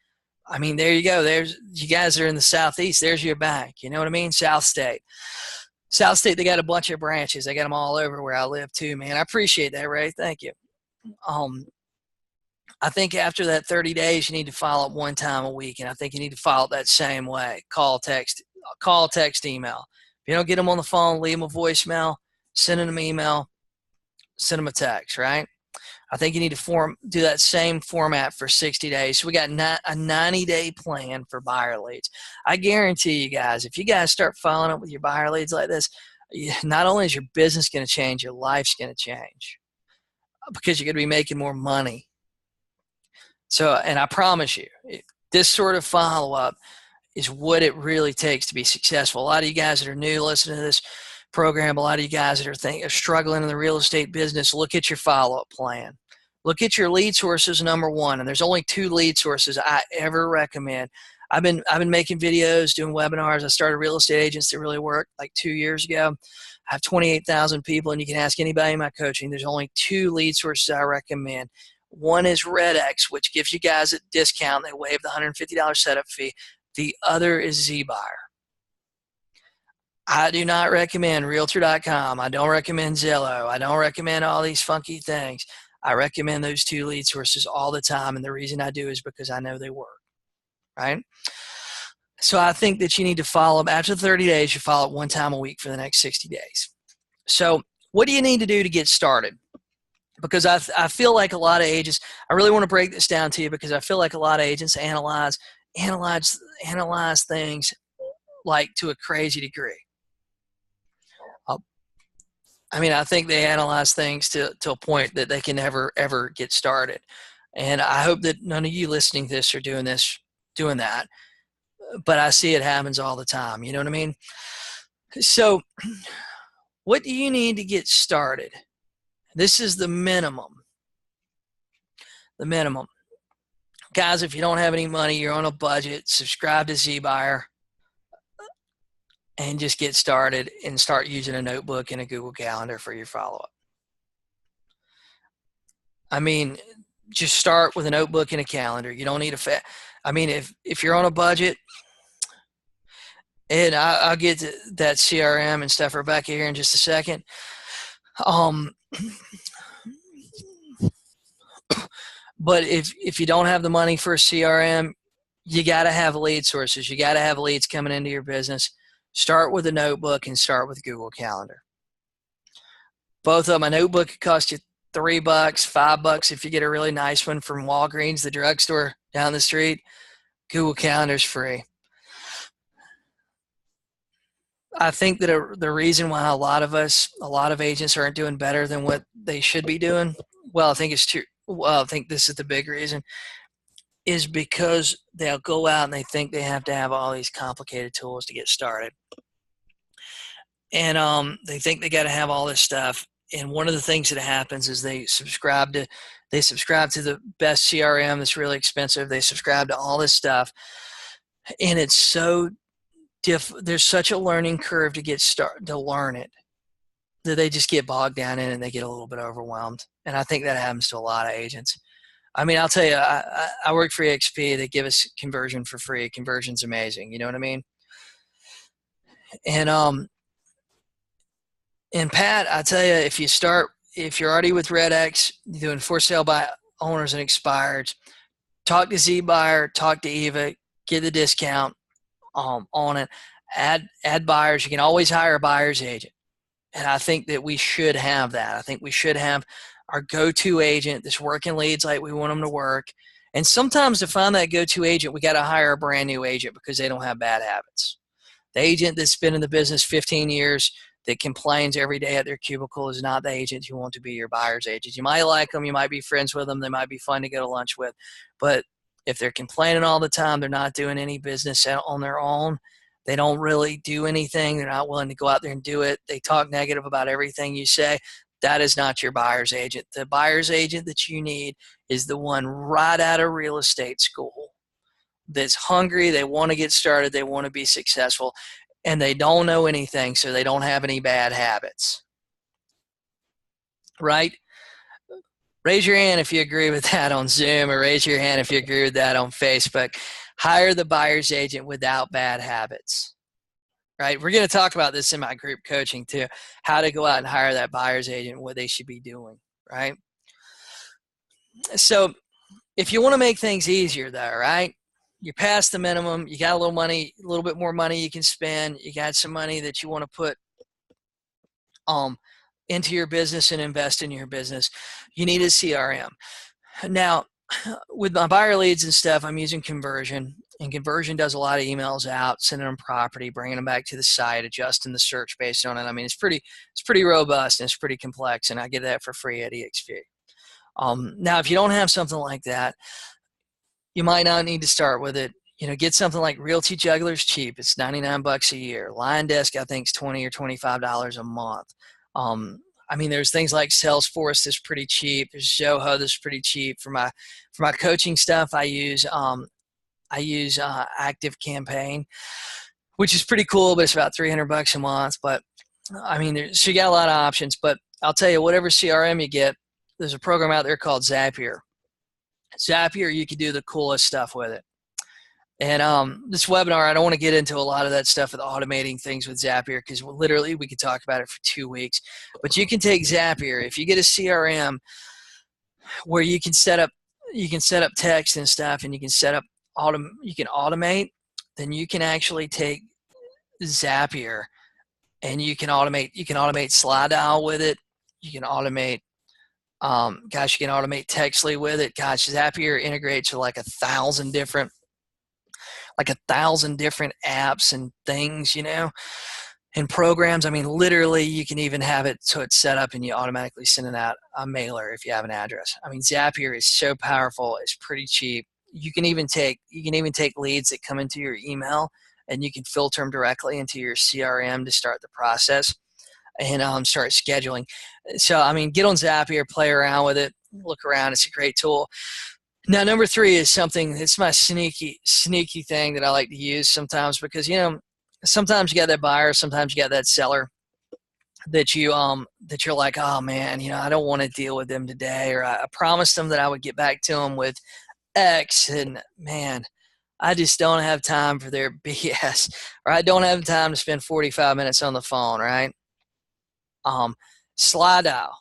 There you go. You guys are in the Southeast. There's your bank. You know what I mean? South State, they got a bunch of branches. They got them all over where I live too, man. I appreciate that, Ray. Thank you. I think after that 30 days, you need to follow up 1 time a week, and I think you need to follow up that same way. Call, text, email. If you don't get them on the phone, leave them a voicemail, send them an email, send them a text, right? I think you need to do that same format for 60 days. So we got a 90-day plan for buyer leads. I guarantee you guys, if you guys start following up with your buyer leads like this, not only is your business going to change, your life's going to change because you're going to be making more money. So, and I promise you, this sort of follow-up is what it really takes to be successful. A lot of you guys that are new listening to this program, a lot of you guys that are struggling in the real estate business, look at your follow-up plan. Look at your lead sources, number one, and there's only 2 lead sources I ever recommend. I've been making videos, doing webinars. I started Real Estate Agents That Really Work like 2 years ago. I have 28,000 people, and you can ask anybody in my coaching. There's only 2 lead sources I recommend. One is RedX, which gives you guys a discount. They waive the $150 setup fee. The other is Zbuyer. I do not recommend Realtor.com. I don't recommend Zillow. I don't recommend all these funky things. I recommend those 2 lead sources all the time, and the reason I do is because I know they work, right? So I think that you need to follow up. After 30 days, you follow up 1 time a week for the next 60 days. So what do you need to do to get started? Because I feel like a lot of agents, I really want to break this down to you because I feel like a lot of agents analyze things like to a crazy degree. I mean, I think they analyze things to a point that they can never, ever get started. And I hope that none of you listening to this are doing that. But I see it happens all the time. You know what I mean? So what do you need to get started? This is the minimum. The minimum. Guys, if you don't have any money, you're on a budget, subscribe to Zbuyer and just get started and start using a notebook and a Google Calendar for your follow-up. I mean, just start with a notebook and a calendar. You don't need I mean, if you're on a budget, and I'll get to that CRM and stuff, Rebecca, here in just a second. But if you don't have the money for a CRM, you got to have lead sources. You got to have leads coming into your business. Start with a notebook and start with Google Calendar. Both of them. A notebook could cost you $3, $5 if you get a really nice one from Walgreens, the drugstore down the street. Google Calendar's free. I think that the reason why a lot of agents aren't doing better than what they should be doing, well, I think it's true. Well, I think this is the big reason, is because they'll go out and they think they have to have all these complicated tools to get started. And they think they got to have all this stuff. And one of the things that happens is they subscribe to the best CRM that's really expensive. They subscribe to all this stuff. And it's so there's such a learning curve to learn it that they just get bogged down in it and they get a little bit overwhelmed. And I think that happens to a lot of agents. I mean, I'll tell you, I work for EXP. They give us conversion for free. Conversion's amazing. You know what I mean? And Pat, I tell you, if you're already with RedX, you're doing for sale by owners and expireds, talk to Zbuyer, talk to Eva, get the discount on it. Add buyers. You can always hire a buyer's agent. And I think that we should have that. I think we should have our go-to agent that's working leads like we want them to work. And sometimes to find that go-to agent, we got to hire a brand new agent because they don't have bad habits. The agent that's been in the business 15 years that complains every day at their cubicle is not the agent you want to be your buyer's agent. You might like them. You might be friends with them. They might be fun to go to lunch with. But if they're complaining all the time, they're not doing any business on their own. They don't really do anything. They're not willing to go out there and do it. They talk negative about everything you say. That is not your buyer's agent. The buyer's agent that you need is the one right out of real estate school that's hungry. They want to get started. They want to be successful. And they don't know anything, so they don't have any bad habits. Right? Raise your hand if you agree with that on Zoom, or raise your hand if you agree with that on Facebook. Hire the buyer's agent without bad habits. Right? We're going to talk about this in my group coaching too, how to go out and hire that buyer's agent, what they should be doing. Right? So if you want to make things easier though, right? You're past the minimum. You got a little bit more money you can spend. You got some money that you want to put into your business and invest in your business, you need a CRM. Now, with my buyer leads and stuff, I'm using Conversion, and Conversion does a lot of emails out, sending them property, bringing them back to the site, adjusting the search based on it. I mean, it's pretty robust and it's pretty complex, and I get that for free at EXP. Now, if you don't have something like that, you might not need to start with it. You know, get something like Realty Juggler's cheap. It's 99 bucks a year. Line Desk, I think, is $20 or $25 a month. I mean, there's things like Salesforce that's pretty cheap. There's Zoho that's pretty cheap. For my coaching stuff, I use Active Campaign, which is pretty cool, but it's about 300 bucks a month. But I mean, so you got a lot of options. But I'll tell you, whatever CRM you get, there's a program out there called Zapier. Zapier, you can do the coolest stuff with it. And this webinar, I don't want to get into a lot of that stuff with automating things with Zapier, because literally we could talk about it for 2 weeks. But you can take Zapier, if you get a CRM where you can set up text and stuff, and you can set up you can automate, then you can actually take Zapier and you can automate slide dial with it. You can automate you can automate Textly with it. Gosh, Zapier integrates with like 1,000 different apps and things, you know, and programs. I mean, literally, you can even have it so it's set up and you automatically send it out a mailer if you have an address. I mean, Zapier is so powerful. It's pretty cheap. You can even take leads that come into your email, and you can filter them directly into your CRM to start the process and start scheduling. So, I mean, get on Zapier, play around with it, look around. It's a great tool. Now, number 3 is something, it's my sneaky thing that I like to use sometimes, because, you know, sometimes you got that buyer, sometimes you got that seller that you're like, oh man, you know, I don't want to deal with them today, or I promised them that I would get back to them with X, and man, I just don't have time for their BS, or I don't have time to spend 45 minutes on the phone, right? Slide dial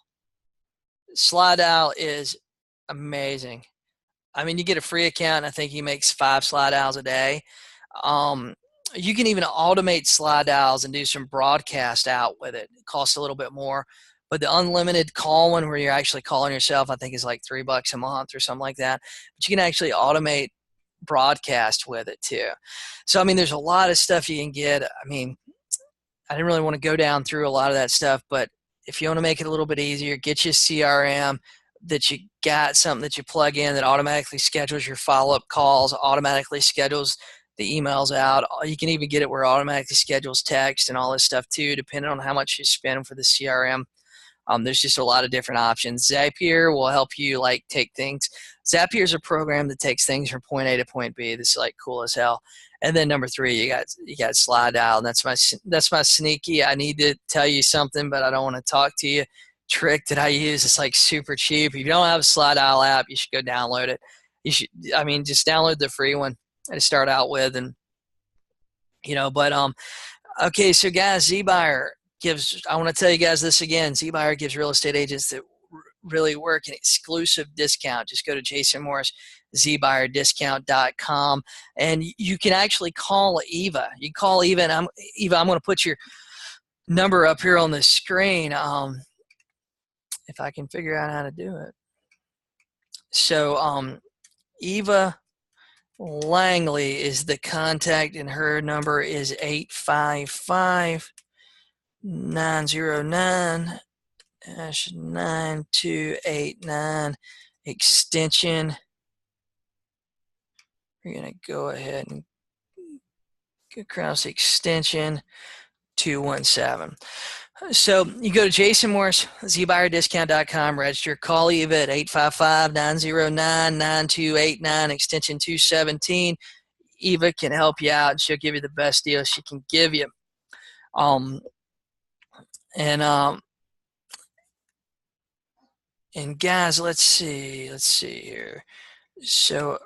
is amazing. I mean, you get a free account. I think he makes 5 slide dials a day. You can even automate slide dials and do some broadcast out with it. It costs a little bit more, but the unlimited call one, where you're actually calling yourself, I think is like $3 a month or something like that. But you can actually automate broadcast with it too. So, I mean, there's a lot of stuff you can get. I mean, I didn't really want to go down through a lot of that stuff, but if you want to make it a little bit easier, get you a CRM that you got something that you plug in that automatically schedules your follow-up calls, automatically schedules the emails out. You can even get it where it automatically schedules text and all this stuff too, depending on how much you spend for the CRM. There's just a lot of different options. Zapier will help you like take things. Zapier is a program that takes things from point A to point B. This is like cool as hell. And then number 3, you got slide dial. And that's my sneaky. I need to tell you something, but I don't want to talk to you. Trick that I use. It's like super cheap. If you don't have a slide dial app, you should go download it. Just download the free one to start out with, and you know. But okay, so guys, Zbuyer I want to tell you guys this again. Zbuyer gives real estate agents that really work an exclusive discount. Just go to Jason Morris, ZBuyerDiscount.com, and you can actually call Eva. You can call Eva, and Eva, I'm going to put your number up here on the screen. If I can figure out how to do it. So Eva Langley is the contact, and her number is 855-909-9289 extension. We're going to go ahead and go across extension 217. So you go to Jason Morris, ZBuyerDiscount.com, register, call Eva at 855-909-9289, extension 217. Eva can help you out, and she'll give you the best deal she can give you. And guys, let's see here. So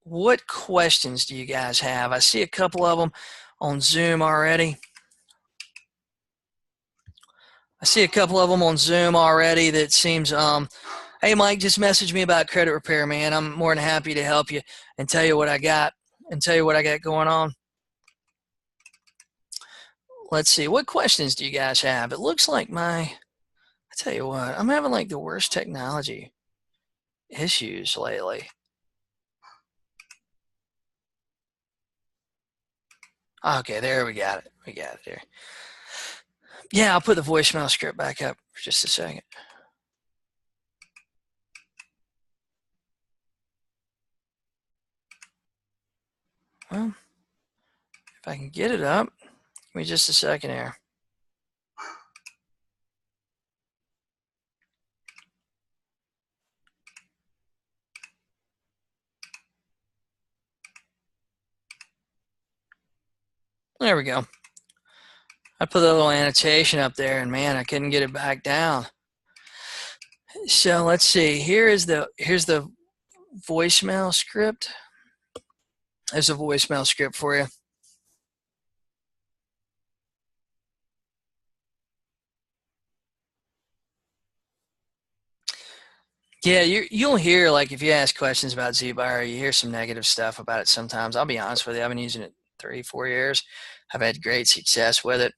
what questions do you guys have? I see a couple of them on Zoom already. That seems, hey, Mike, just message me about credit repair, man. I'm more than happy to help you and tell you what I got going on. let's see. What questions do you guys have? It looks like I tell you what, I'm having like the worst technology issues lately. Okay, there we got it. We got it there. Yeah, I'll put the voicemail script back up for just a second. Well, if I can get it up, give me just a second here. There we go. I put a little annotation up there, and man, I couldn't get it back down. So let's see. Here's the voicemail script. There's a voicemail script for you. Yeah, you'll hear, like, if you ask questions about Zbuyer, you hear some negative stuff about it sometimes. I'll be honest with you, I've been using it 3-4 years. I've had great success with it.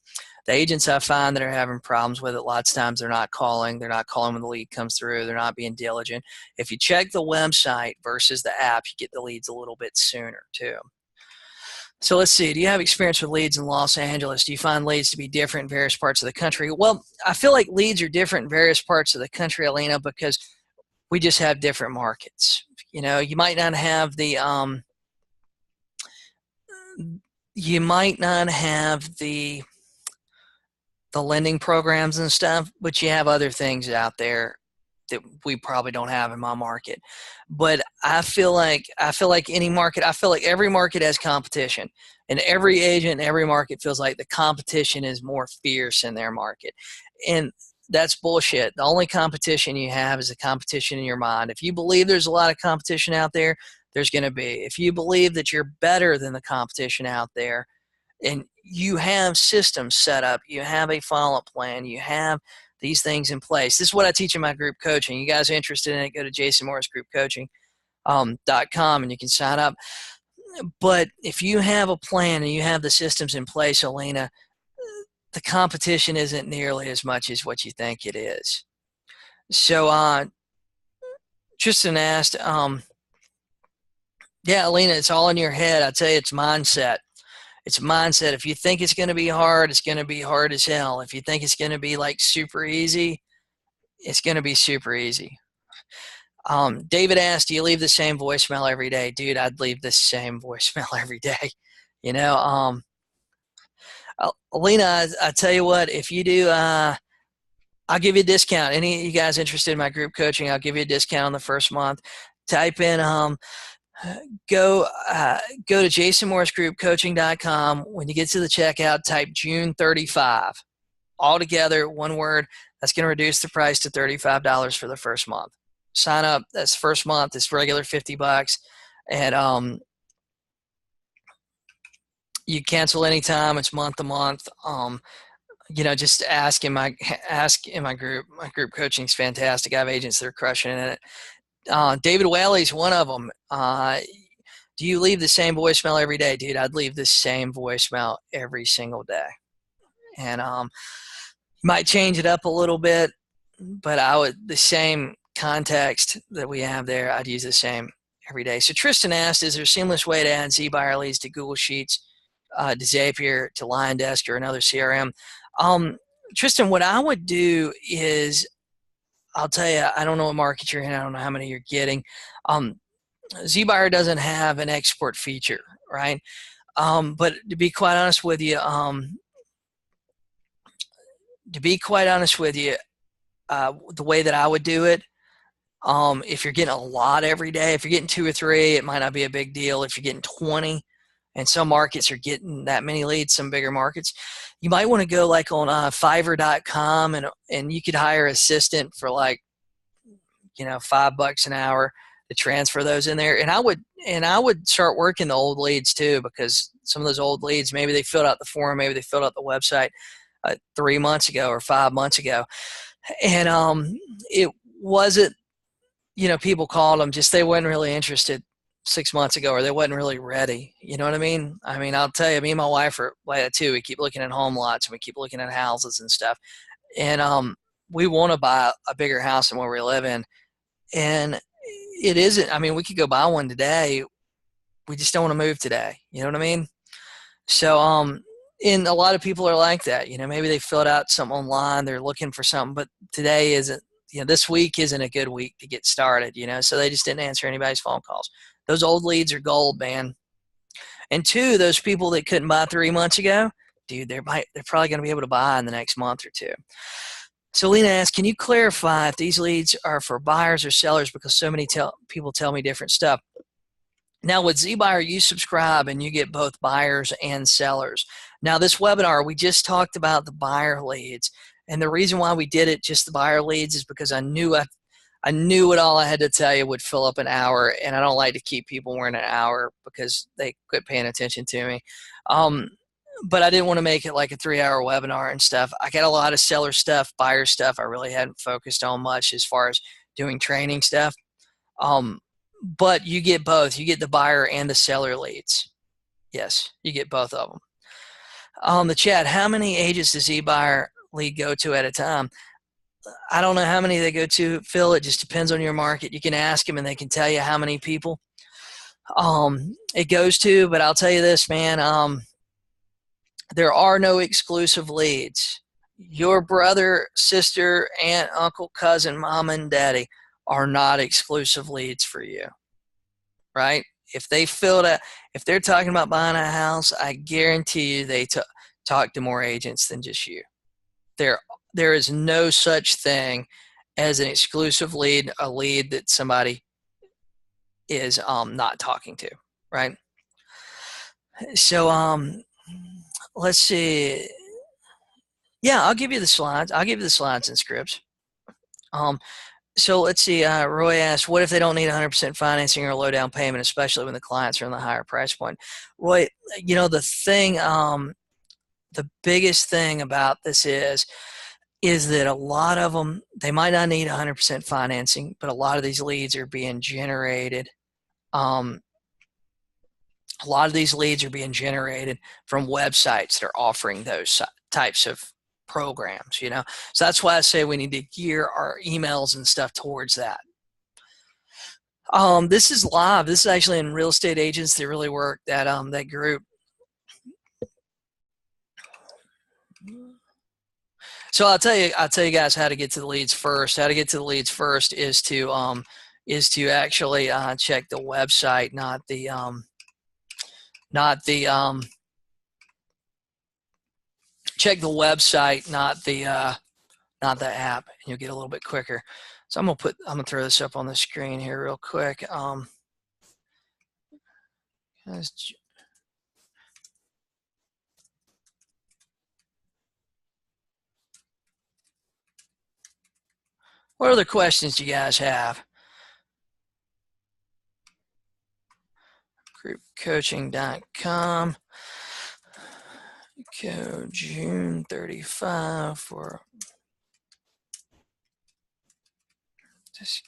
The agents I find that are having problems with it, lots of times they're not calling. They're not calling when the lead comes through. They're not being diligent. If you check the website versus the app, you get the leads a little bit sooner too. So let's see. Do you have experience with leads in Los Angeles? Do you find leads to be different in various parts of the country? Well, I feel like leads are different in various parts of the country, Alina, because we just have different markets. You know, you might not have the lending programs and stuff, but you have other things out there that we probably don't have in my market. But I feel like any market, I feel like every market has competition, and every agent in every market feels like the competition is more fierce in their market. And that's bullshit. The only competition you have is the competition in your mind. If you believe there's a lot of competition out there, there's going to be. If you believe that you're better than the competition out there, and you have systems set up, you have a follow-up plan, you have these things in place. This is what I teach in my group coaching. You guys are interested in it, go to jasonmorrisgroupcoaching.com and you can sign up. But if you have a plan and you have the systems in place, Alina, the competition isn't nearly as much as what you think it is. So Tristan asked, yeah, Alina, it's all in your head. I tell you, it's mindset. It's mindset. If you think it's going to be hard, it's going to be hard as hell. If you think it's going to be like super easy, it's going to be super easy. David asked, do you leave the same voicemail every day? Dude, I'd leave the same voicemail every day. You know, Alina, I tell you what, if you do, I'll give you a discount. Any of you guys interested in my group coaching, I'll give you a discount on the first month. Type in go to jasonmorrisgroupcoaching.com. When you get to the checkout, type June 35. All together, one word. That's going to reduce the price to $35 for the first month. Sign up. That's first month. It's regular $50, and you cancel anytime. It's month to month. You know, just ask in my group. My group coaching is fantastic. I have agents that are crushing it. David Whaley's one of them. Do you leave the same voicemail every day? Dude, I'd leave the same voicemail every single day. And you might change it up a little bit, but the same context that we have there, I'd use the same every day. So Tristan asked, is there a seamless way to add Zbuyer leads to Google Sheets, to Zapier, to LionDesk, or another CRM? Tristan, what I would do is, I'll tell you, I don't know what market you're in. I don't know how many you're getting. Zbuyer doesn't have an export feature, right? But to be quite honest with you, the way that I would do it, if you're getting a lot every day, if you're getting 2 or 3, it might not be a big deal. If you're getting 20, and some markets are getting that many leads, some bigger markets, you might want to go like on Fiverr.com, and you could hire an assistant for like, you know, $5 an hour to transfer those in there. And I would start working the old leads too, because some of those old leads, maybe they filled out the form, maybe they filled out the website 3 months ago or 5 months ago, and it wasn't, you know, people called them, just they weren't really interested. 6 months ago, or they wasn't really ready. You know what I mean? I mean, I'll tell you, me and my wife are like that too. We keep looking at home lots and we keep looking at houses and stuff. And we want to buy a bigger house than where we live in. And it isn't, I mean, we could go buy one today. We just don't want to move today. You know what I mean? So, and a lot of people are like that. You know, maybe they filled out something online, they're looking for something, but today isn't, you know, this week isn't a good week to get started, you know, so they just didn't answer anybody's phone calls. Those old leads are gold, man. And two, those people that couldn't buy 3 months ago, dude, they're probably going to be able to buy in the next month or two. So Lena asks, can you clarify if these leads are for buyers or sellers? Because so many people tell me different stuff. Now with Zbuyer, you subscribe and you get both buyers and sellers. Now this webinar, we just talked about the buyer leads. And the reason why we did it, just the buyer leads, is because I knew what all I had to tell you would fill up an hour. And I don't like to keep people more than an hour because they quit paying attention to me. But I didn't want to make it like a 3-hour webinar and stuff. I got a lot of seller stuff, buyer stuff I really hadn't focused on much as far as doing training stuff. But you get both. You get the buyer and the seller leads. Yes, you get both of them. On the chat, how many agents does Zbuyer lead go to at a time? I don't know how many they go to, Phil. It just depends on your market. You can ask them and they can tell you how many people it goes to. But I'll tell you this, man, there are no exclusive leads. Your brother, sister, aunt, uncle, cousin, mom, and daddy are not exclusive leads for you, right? If they filled out, if they're talking about buying a house, I guarantee you they talk to more agents than just you. There is no such thing as an exclusive lead, a lead that somebody is not talking to, right? So let's see. Yeah, I'll give you the slides. I'll give you the slides and scripts. So let's see, Roy asked, what if they don't need 100% financing or low down payment, especially when the clients are in the higher price point? Roy, you know, the thing, the biggest thing about this is that a lot of them, they might not need 100% financing, but a lot of these leads are being generated. A lot of these leads are being generated from websites that are offering those types of programs, you know. So that's why I say we need to gear our emails and stuff towards that. This is live. This is actually in Real Estate Agents That Really Work, that that group. So I'll tell you guys how to get to the leads first. How to get to the leads first is to actually check the website, not the check the website, not the app, and you'll get a little bit quicker. So I'm gonna throw this up on the screen here real quick. What other questions do you guys have? Groupcoaching.com. Code June 35 for this.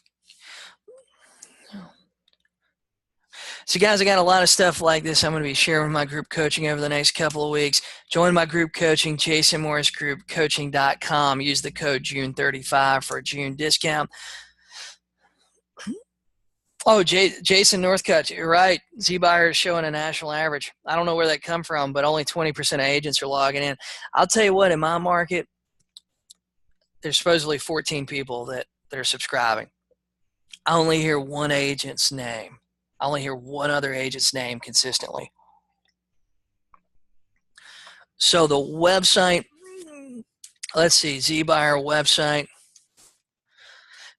So guys, I got a lot of stuff like this I'm going to be sharing with my group coaching over the next couple of weeks. Join my group coaching, Jason Morris Group Coaching.com. Use the code June35 for a June discount. Oh, Jason Northcutt, you're right. Zbuyer is showing a national average. I don't know where that come from, but only 20% of agents are logging in. I'll tell you what, in my market, there's supposedly 14 people that are subscribing. I only hear one agent's name. I only hear one other agent's name consistently. So the website, let's see, Zbuyer website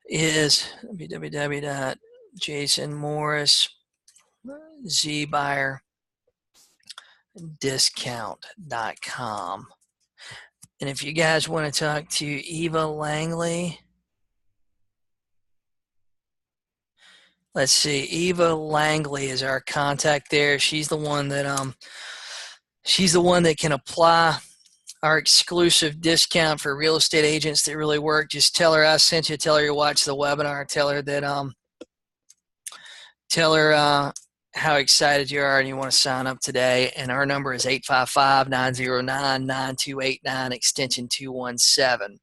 is www.jasonmorrisZbuyerDiscount.com. And if you guys want to talk to Eva Langley, let's see, Eva Langley is our contact there. She's the one that can apply our exclusive discount for real estate agents that really work. Just tell her I sent you. Tell her you watch the webinar. Tell her that Tell her how excited you are and you want to sign up today. And our number is 855-909-9289, extension 217.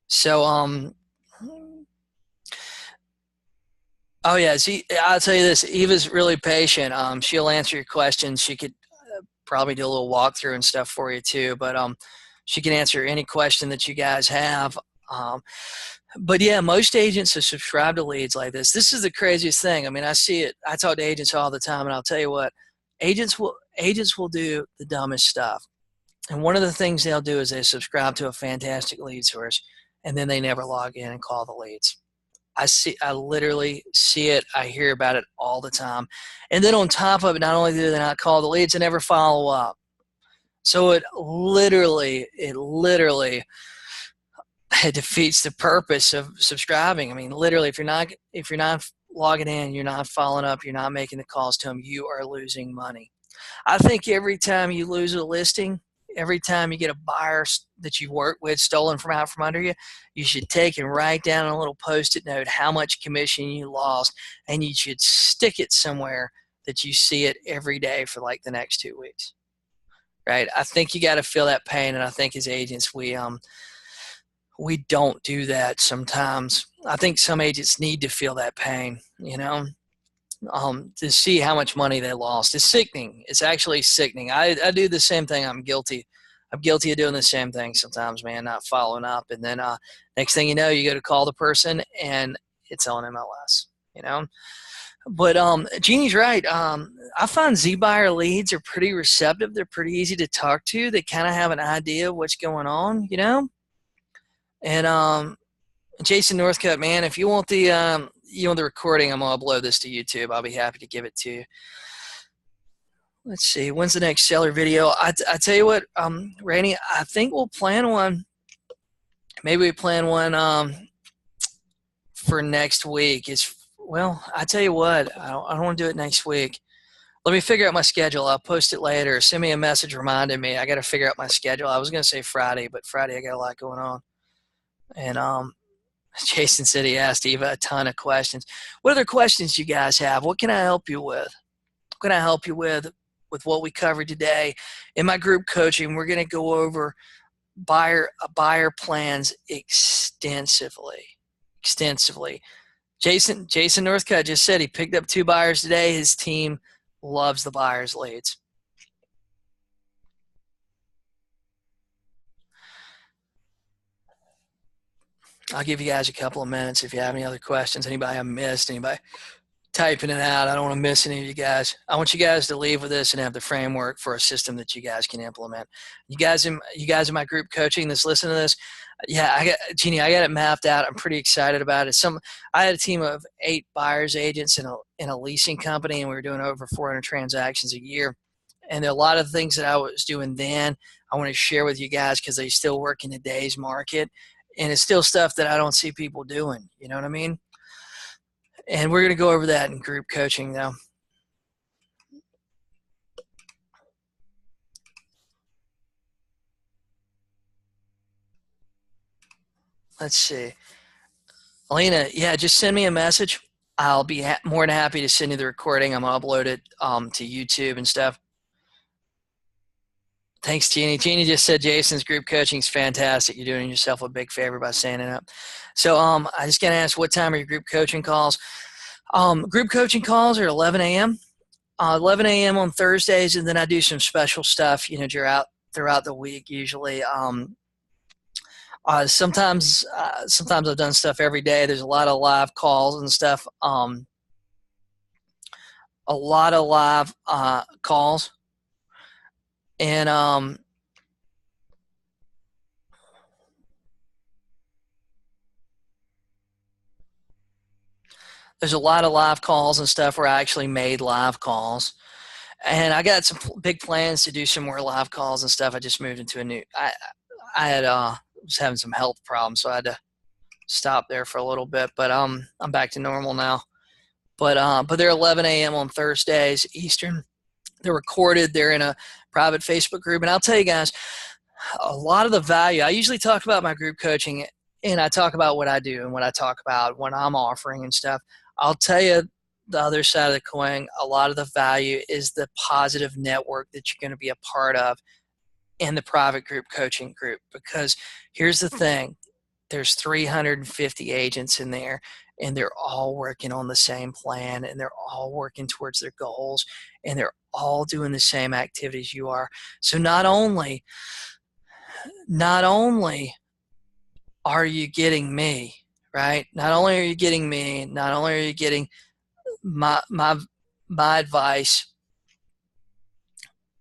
So, oh yeah, see, I'll tell you this, Eva's really patient. She'll answer your questions. She could probably do a little walkthrough and stuff for you too, but she can answer any question that you guys have. But yeah, most agents are subscribed to leads like this. This is the craziest thing. I mean, I see it. I talk to agents all the time, and I'll tell you what, agents will do the dumbest stuff. And one of the things they'll do is they subscribe to a fantastic lead source, and then they never log in and call the leads. I literally see it. I hear about it all the time. And then on top of it, not only do they not call the leads, they never follow up. So it literally it defeats the purpose of subscribing. I mean, literally, if you're not logging in, you're not following up, you're not making the calls to them, you are losing money. I think every time you lose a listing, every time you get a buyer that you work with stolen from out from under you, you should take and write down a little post-it note how much commission you lost, and you should stick it somewhere that you see it every day for like the next 2 weeks. Right? I think you got to feel that pain, and I think as agents we don't do that sometimes. I think some agents need to feel that pain, to see how much money they lost. It's sickening. It's actually sickening. I do the same thing. I'm guilty of doing the same thing sometimes, man, not following up. And then next thing you know, you go to call the person and it's on MLS, But Jeannie's right. I find Zbuyer leads are pretty receptive. They're pretty easy to talk to. They kind of have an idea of what's going on, And Jason Northcutt, man, if you want the recording, I'm gonna upload this to YouTube. I'll be happy to give it to you. Let's see, when's the next seller video? I tell you what, Randy, I think we'll plan one. Maybe we plan one for next week. I tell you what, I don't want to do it next week. Let me figure out my schedule. I'll post it later. Send me a message reminding me. I got to figure out my schedule. I was gonna say Friday, but Friday I got a lot going on. And Jason said he asked Eva a ton of questions. What other questions you guys have? What can I help you with? What can I help you with what we covered today? In my group coaching, we're going to go over buyer plans extensively. Jason Northcutt just said he picked up 2 buyers today. His team loves the buyers' leads. I'll give you guys a couple of minutes if you have any other questions. Anybody I missed? Anybody typing it out? I don't want to miss any of you guys. I want you guys to leave with this and have the framework for a system that you guys can implement. You guys in my group coaching that's listening to this, yeah, Jeannie, I got it mapped out. I'm pretty excited about it. I had a team of 8 buyers agents in a leasing company, and we were doing over 400 transactions a year. And there are a lot of things that I was doing then I want to share with you guys because they still work in today's market. And it's still stuff that I don't see people doing. You know what I mean? And we're going to go over that in group coaching, though. Let's see. Alina, yeah, just send me a message. I'll be more than happy to send you the recording. I'm going to upload it to YouTube and stuff. Thanks, Jeannie. Jeannie just said Jason's group coaching is fantastic. You're doing yourself a big favor by signing up. So I just got to ask, what time are your group coaching calls? Group coaching calls are 11 a.m. 11 a.m. on Thursdays, and then I do some special stuff, throughout the week usually. Sometimes I've done stuff every day. There's a lot of live calls and stuff. A lot of live calls. And there's a lot of live calls and stuff where I actually made live calls. And I got some big plans to do some more live calls and stuff. I just moved into a new I was having some health problems, so I had to stop there for a little bit, but I'm back to normal now. But they're 11 a.m. on Thursdays Eastern. They're recorded. They're in a private Facebook group. And I'll tell you guys, a lot of the value, I usually talk about my group coaching, and I talk about what I do and what I talk about what I'm offering and stuff. I'll tell you, 90% of the value that I get out of my group coaching is the value that I get out of my group coaching. And I talk about what I do and what I talk about what I'm offering and stuff. I'll tell you, 90% of the value that I get out of my group coaching is the value that I get out of my group coaching. And I talk about what I do and what I talk about what I'm offering and stuff. I'll tell you, the other side of the coin, a lot of the value is the positive network that you're going to be a part of in the private group coaching group. Because here's the thing, there's 350 agents in there, and they're all working on the same plan, and they're all working towards their goals, and they're all doing the same activities you are. So not only are you getting me, right? Not only are you getting me, not only are you getting my advice,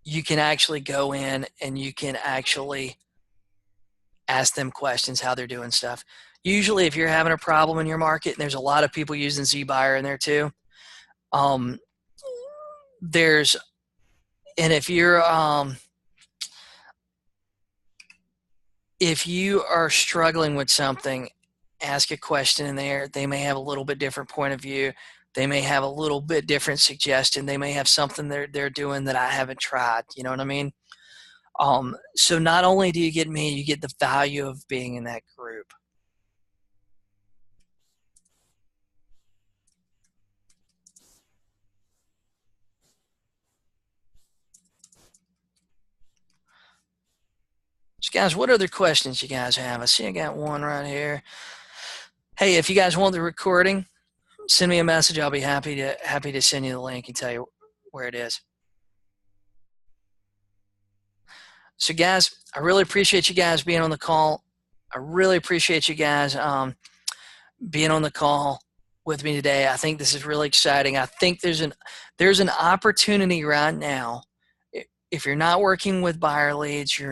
you can actually go in and you can actually ask them questions how they're doing stuff. Usually, if you're having a problem in your market, and there's a lot of people using Zbuyer in there too, there's, and if you are struggling with something, ask a question in there. They may have a little bit different point of view. They may have a little bit different suggestion. They may have something they're doing that I haven't tried. You know what I mean? So not only do you get me, you get the value of being in that group. So guys, what other questions you guys have? I see I got one right here. Hey, if you guys want the recording, send me a message. I'll be happy to send you the link and tell you where it is. So guys, I really appreciate you guys being on the call. I really appreciate you guys being on the call with me today. I think this is really exciting. I think there's an opportunity right now. If you're not working with buyer leads, you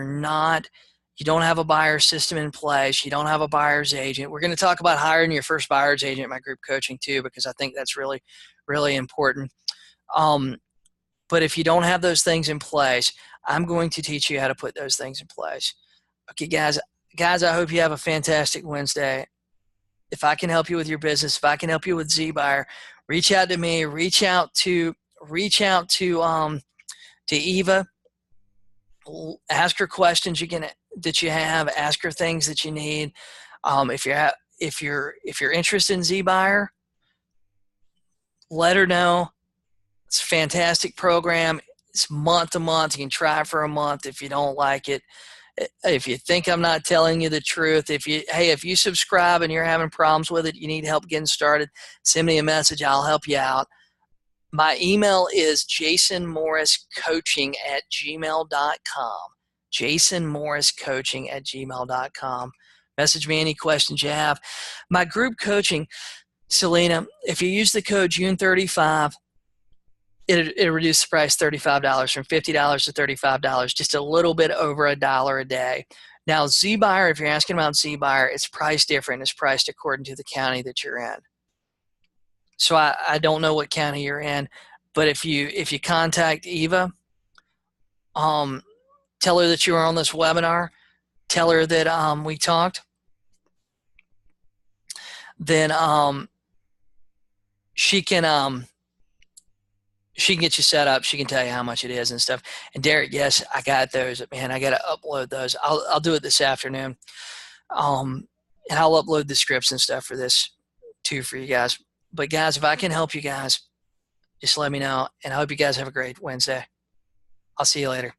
don't have a buyer system in place, you don't have a buyer's agent. We're going to talk about hiring your first buyer's agent in my group coaching too, because I think that's really, really important. But if you don't have those things in place, I'm going to teach you how to put those things in place. Okay, guys, I hope you have a fantastic Wednesday. If I can help you with your business, if I can help you with Zbuyer, reach out to me. Reach out to Eva. Ask her questions that you have. Ask her things that you need. If you're interested in Zbuyer, let her know. It's a fantastic program. It's month to month. You can try it for a month. If you don't like it, if you think I'm not telling you the truth, if you subscribe and you're having problems with it, you need help getting started, send me a message. I'll help you out. My email is jasonmorriscoaching@gmail.com. jasonmorriscoaching@gmail.com. Message me any questions you have. My group coaching, Selena, if you use the code June35, it'll reduce the price $35 from $50 to $35, just a little bit over $1 a day. Now, Zbuyer, if you're asking about Zbuyer, it's priced different. It's priced according to the county that you're in. So I don't know what county you're in, but if you contact Eva, tell her that you were on this webinar, tell her that we talked, then she can get you set up. She can tell you how much it is and stuff. And Derek, yes, I got those. Man, I got to upload those. I'll do it this afternoon. And I'll upload the scripts and stuff for this too for you guys. But guys, if I can help you guys, just let me know. And I hope you guys have a great Wednesday. I'll see you later.